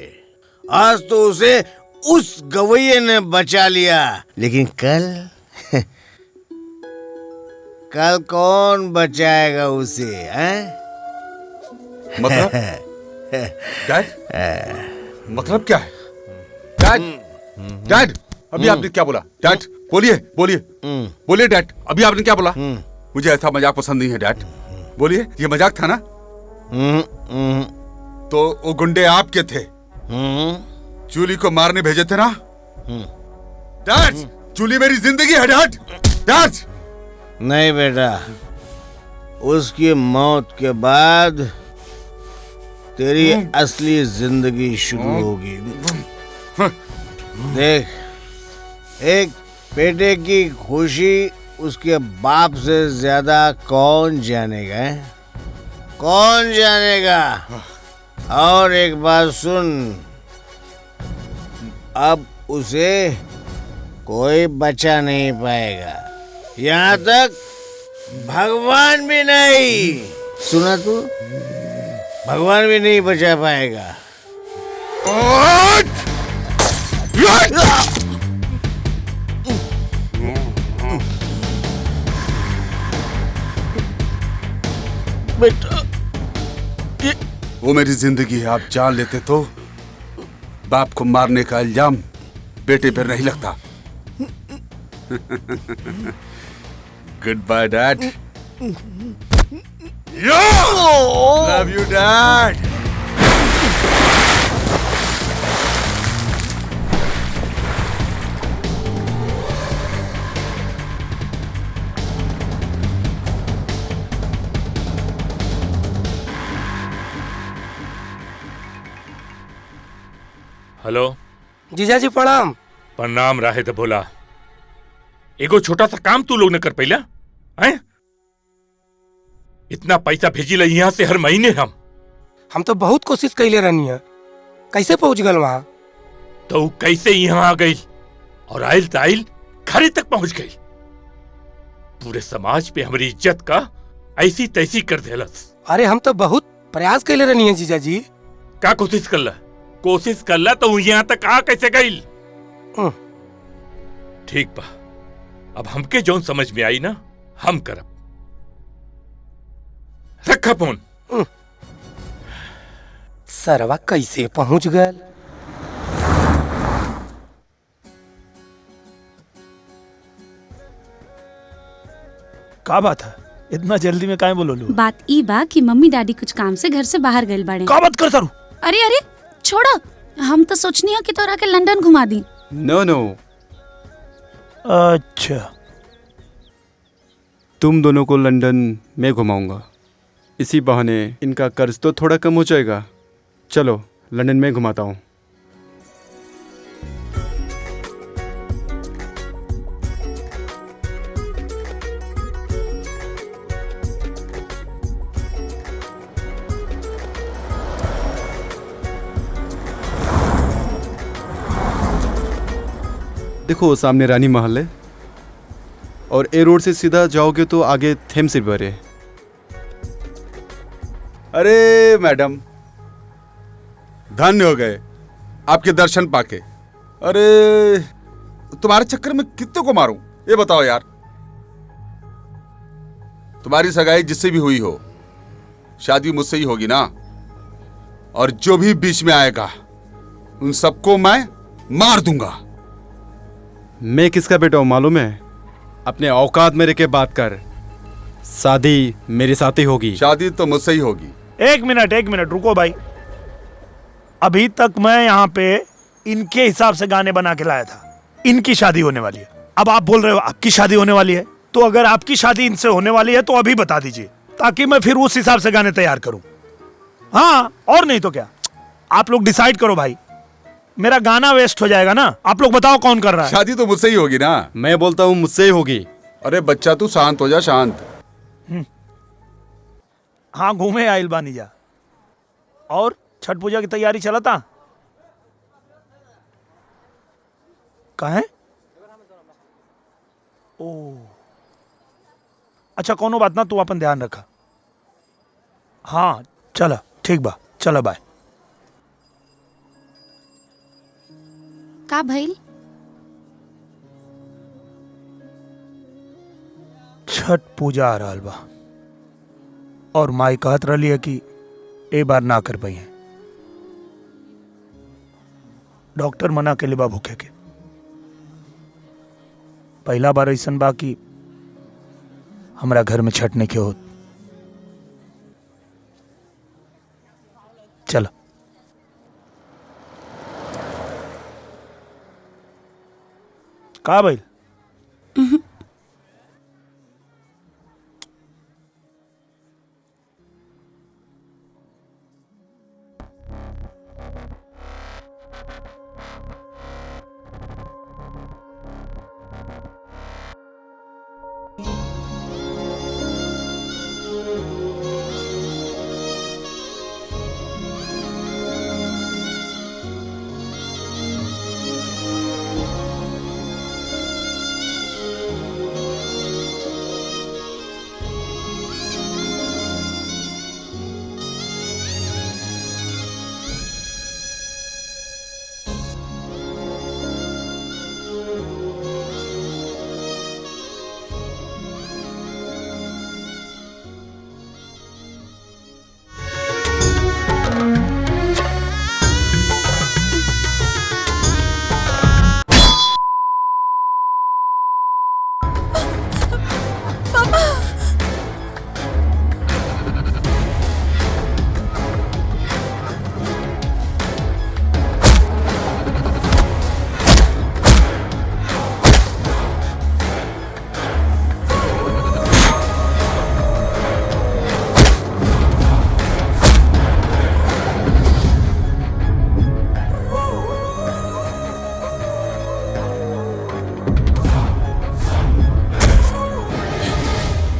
आज तो उसे उस गवैये ने बचा लिया, लेकिन कल कौन बचाएगा उसे, हैं? मतलब? डैड, मतलब क्या है? डैड, अभी आपने क्या बोला? डैड, बोलिए डैड, अभी आपने क्या बोला? मुझे ऐसा मजाक पसंद नहीं है डैड, बोलिए। ये मजाक था ना? तो वो गुंडे आपके थे, जूली को मारने भेजे थे ना? डैड, जूली मेरी जिंदगी है डैड। डैड, नहीं बेटा, उसकी मौत के बाद तेरी असली जिंदगी शुरू होगी। देख, एक बेटे की खुशी उसके बाप से ज्यादा कौन जानेगा? कौन जानेगा? और एक बात सुन, अब उसे कोई बचा नहीं पाएगा, यहाँ तक भगवान भी नहीं। सुना तू? भगवान भी नहीं बचा पाएगा। बेटा, वो मेरी जिंदगी है, आप जान लेते तो बाप को मारने का इल्जाम बेटे पर नहीं लगता। Good bye dad. Love you dad. Hello जीजा जी प्रणाम। प्रणाम राहे तो बोला। एगो छोटा सा काम तू लोग ने कर पैला हैं? इतना पैसा भेजी ला यहाँ से हर महीने हम तो बहुत कोशिश कैले रहनी है, कैसे पहुंच गल वहाँ? तो कैसे यहाँ आ गई और आइल ताइल घरे तक पहुंच गई। पूरे समाज पे हमारी इज्जत का ऐसी तैसी कर देलस। अरे हम तो बहुत प्रयास कैले रहनी है जीजा जी। का कोशिश कर ला तो यहाँ तक आ कैसे गई? ठीक बा, अब हमके जौन समझ में आई ना हम करब। रखा फोन। सरवा कैसे पहुंच गए? का बात है, इतना जल्दी में काहे बोलोलू? बात ई बा कि मम्मी डैडी कुछ काम से घर से बाहर गए बाड़े। का बात करता रू? अरे छोड़ो, हम तो सोचनी है कि तोरा के लंदन घुमा दी। नो। अच्छा, तुम दोनों को लंदन में घुमाऊंगा, इसी बहाने इनका कर्ज तो थोड़ा कम हो जाएगा। चलो लंदन में घुमाता हूँ। देखो सामने रानी महल है और ए रोड से सीधा जाओगे तो आगे थेम्स रिवर है। अरे मैडम, धन्य हो गए आपके दर्शन पाके। अरे तुम्हारे चक्कर में कितने को मारूं ये बताओ यार। तुम्हारी सगाई जिससे भी हुई हो, शादी मुझसे ही होगी ना। और जो भी बीच में आएगा उन सबको मैं मार दूंगा। मैं किसका बेटा हूँ मालूम है? अपने औकात में रह के बात कर। शादी मेरे साथ ही होगी। शादी तो मुझसे ही होगी। एक मिनट रुको भाई। अभी तक मैं यहाँ पे इनके हिसाब से गाने बना के लाया था। इनकी शादी होने वाली है, अब आप बोल रहे हो आपकी शादी होने वाली है। तो अगर आपकी शादी इनसे होने वाली है तो अभी बता दीजिए, ताकि मैं फिर उस हिसाब से गाने तैयार करूं। हाँ, और नहीं तो क्या। आप लोग डिसाइड करो भाई, मेरा गाना वेस्ट हो जाएगा ना। आप लोग बताओ कौन कर रहा है। शादी तो मुझसे ही होगी ना। मैं बोलता हूँ मुझसे ही होगी। अरे बच्चा तू शांत हो जा, शांत। हाँ, घूमे आइल बानी जा। और छठ पूजा की तैयारी चलता कहाँ है? ओ अच्छा, कोनो बात ना, तू अपन ध्यान रखा। हाँ चला, ठीक बा, चला बाय। का भइल? छठ पूजा आ रहल बा और माई कहत रही है कि ए बार ना कर पाई है। डॉक्टर मना के लिए बा भूखे के। पहला बार ऐसन बा कि हमरा घर में छठ नहीं के होत। चलो का भाई?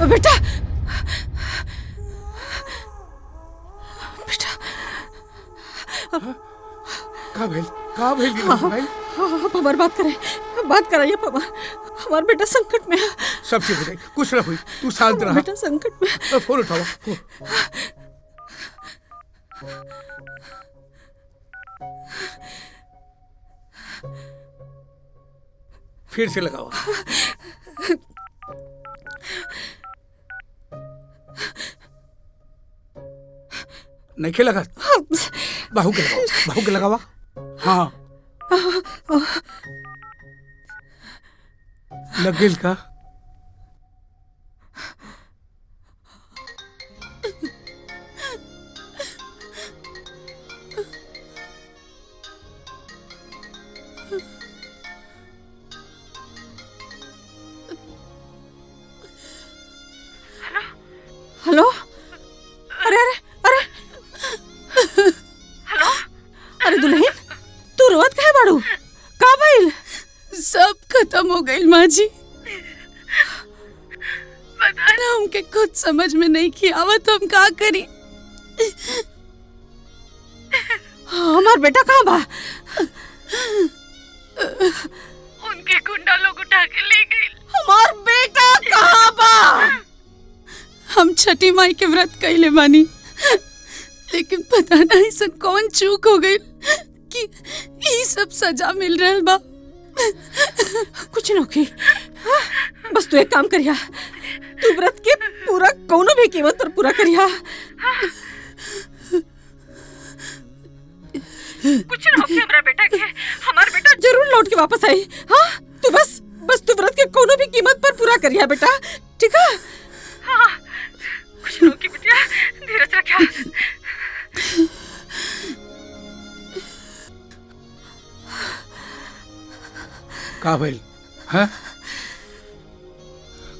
बेटा, का भेल भाई? आप हमारी बात कराइए पापा। हमारा बेटा संकट में है। सब ठीक हो जाएगी, कुछ ना हुई, तू शांत रहा। बेटा संकट में। फोन उठाओ। फिर से लगाओ। नहीं के लगा? बाहू के लगावा। हाँ लग गेल का? हेलो, अरे अरे अरे, खत्म हो गई माँ जी। पता ना हमके खुद समझ में नहीं किया आवत हम का करी। हमार बेटा कहाँ बा? उनके गुंडा लोग उठा के ले गए। हमार बेटा कहाँ बा? हम छठी माई के व्रत कैले बानी, लेकिन पता नहीं सब कौन चूक हो गई कि ये सब सजा मिल रहा बा। कुछ न होगी, बस तू एक काम करिया, तू व्रत के पूरा कोनो भी कीमत पर पूरा करिया। कुछ न होगी हमारा बेटा के, हमारा बेटा जरूर लौट के वापस आई। हाँ तू बस तू व्रत के कोनो भी कीमत पर पूरा करिया बेटा, ठीक है? हाँ कुछ न होगी बेटा, धीरज रखिया। का भइल? हाँ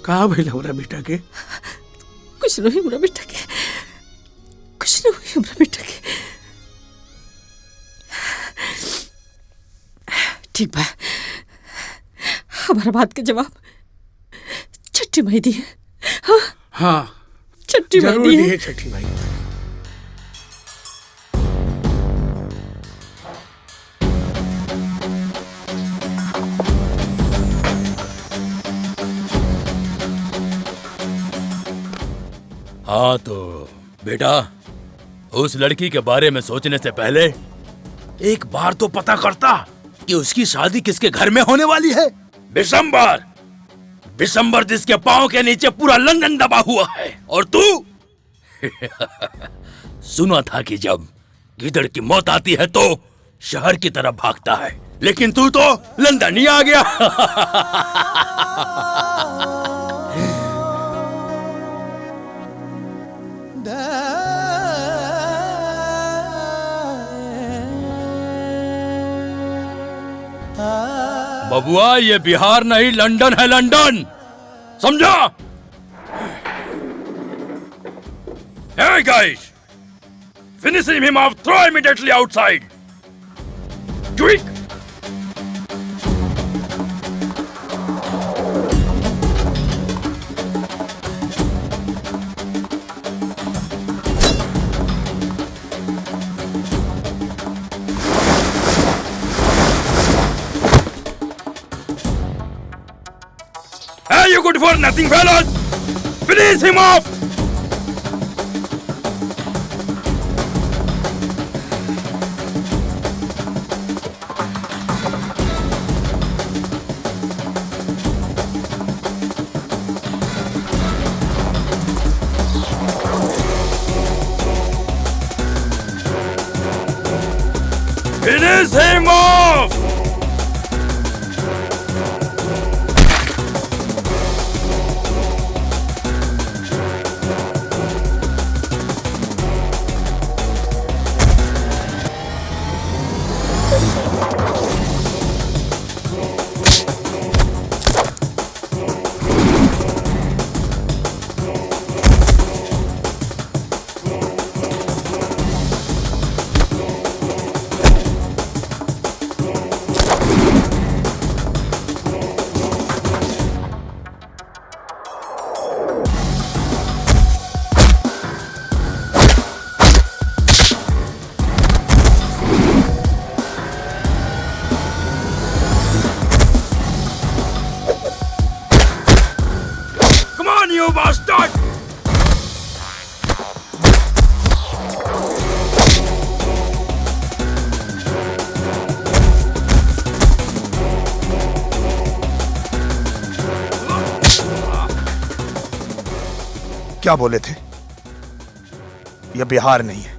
का भइल हमरा बेटा के? कुछ नहीं हमरा बेटा के, कुछ नहीं हमरा बेटा के। ठीक बा, हमारा बात के जवाब छठी माई दी। हाँ हाँ छठी माई जरूर दी दी है छठी माई। हाँ तो बेटा, उस लड़की के बारे में सोचने से पहले एक बार तो पता करता कि उसकी शादी किसके घर में होने वाली है। बिशंबर, बिशंबर जिसके पांव के नीचे पूरा लंदन दबा हुआ है, और तू सुना था कि जब गिदड़ की मौत आती है तो शहर की तरफ भागता है, लेकिन तू तो लंदन ही आ गया। बबुआ, ये बिहार नहीं लंदन है, लंदन, समझा? Hey guys, finishing him off, throw immediately outside. Quick! Hey, you good for nothing, fellas! Finish him off! Finish him off! Come on, you bastard! क्या बोले थे? यह बिहार नहीं है,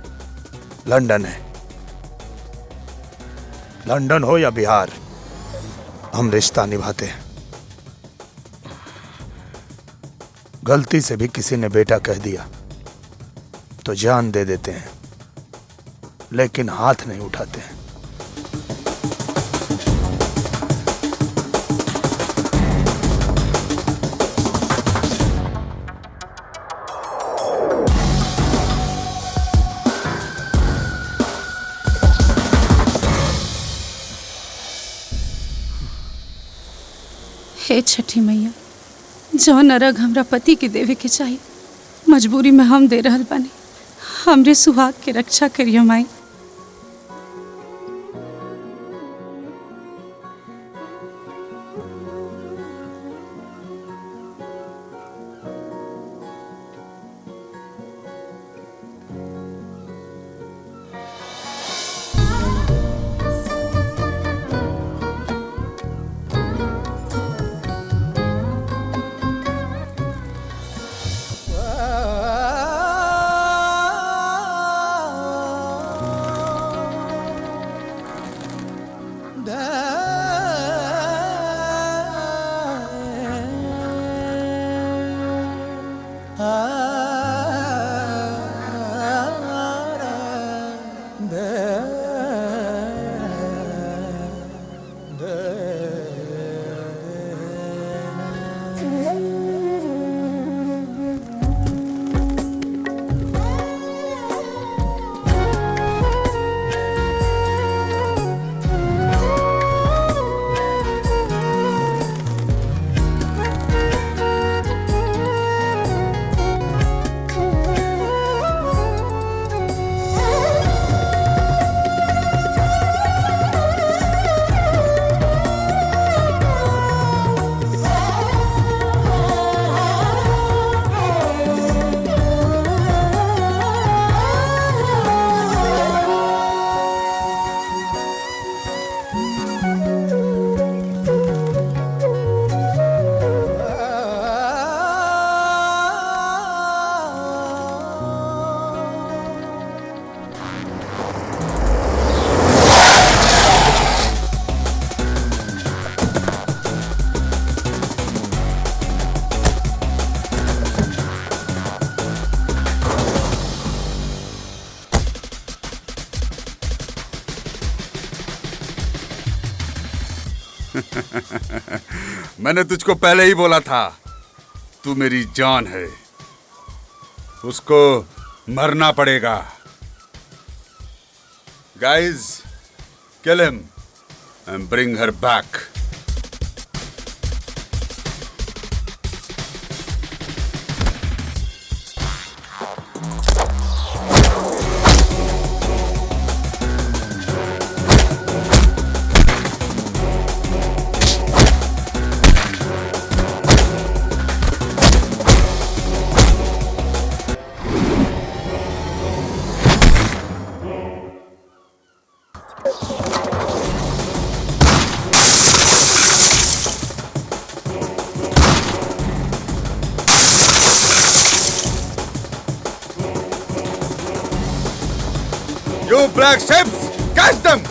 लंदन है। लंदन हो या बिहार, हम रिश्ता निभाते हैं। गलती से भी किसी ने बेटा कह दिया तो जान दे देते हैं, लेकिन हाथ नहीं उठाते हैं। हे छठी मैया, जौन अरग हमरा पति के देवे के चाहिए मजबूरी में हम दे रहल बानी। हमरे सुहाग के रक्षा करियो माई। मैंने तुझको पहले ही बोला था, तू मेरी जान है, उसको मरना पड़ेगा। Guys, kill him and bring her back. You black ships, catch them!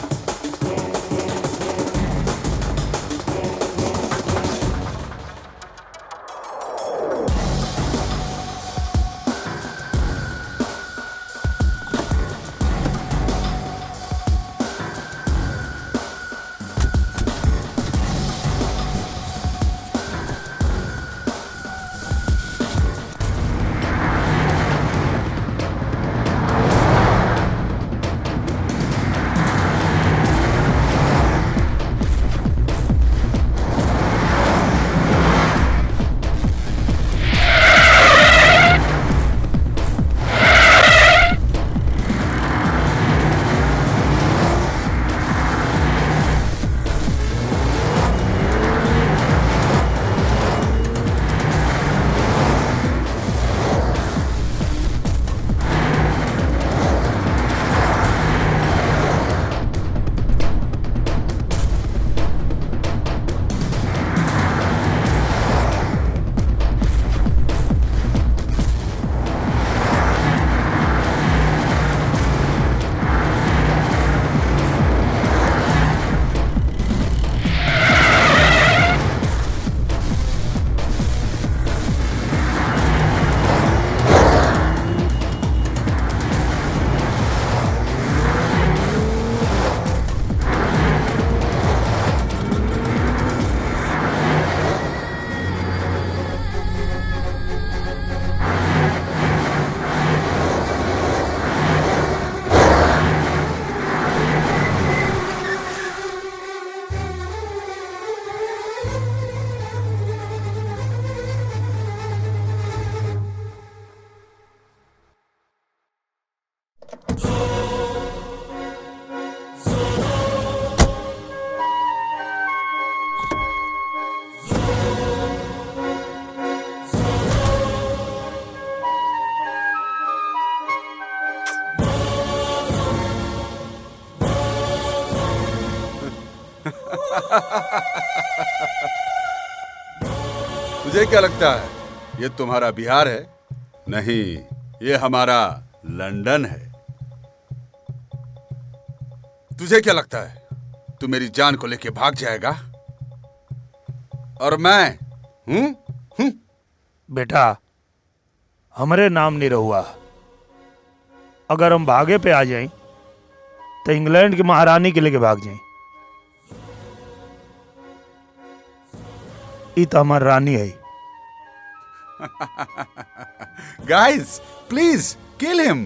तुझे क्या लगता है ये तुम्हारा बिहार है? नहीं, ये हमारा लंदन है। तुझे क्या लगता है तू मेरी जान को लेके भाग जाएगा? और मैं बेटा, हमारे नाम नहीं रहुआ। अगर हम भागे पे आ जाएं तो इंग्लैंड की महारानी के लेके भाग जाएं। ये तो हमारी रानी है। Guys, please kill him.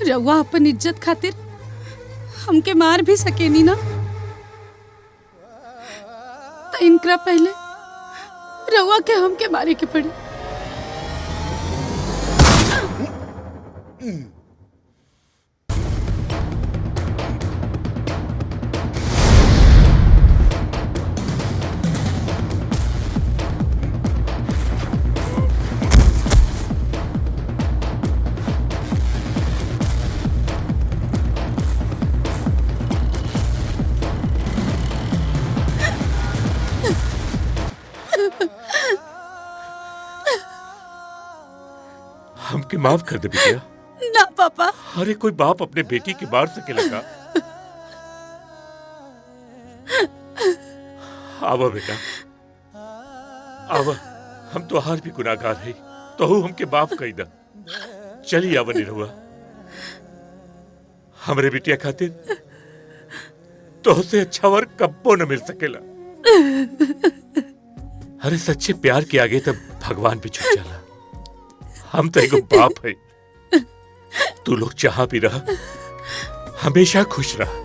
रउआ अपन इज्जत खातिर हमके मार भी सकेनी ना, तो इनकरा पहले रउआ के हमके मारे के पड़ी। हमके माफ कर दे बिटिया। ना पापा। अरे कोई बाप अपने बेटी की मार सकेला का? आवा बेटा, आवा, हम तो हार भी गुनाहगार है, तो हमके माफ कर दा। चलिए आवा निरहुआ, हमरे बिटिया खातिर तो से अच्छा वर कब्बो न मिल सकेला। अरे सच्चे प्यार के आगे तब भगवान भी झुक जाला। हम तो एक बाप है, तू लोग जहां भी रहा हमेशा खुश रहा।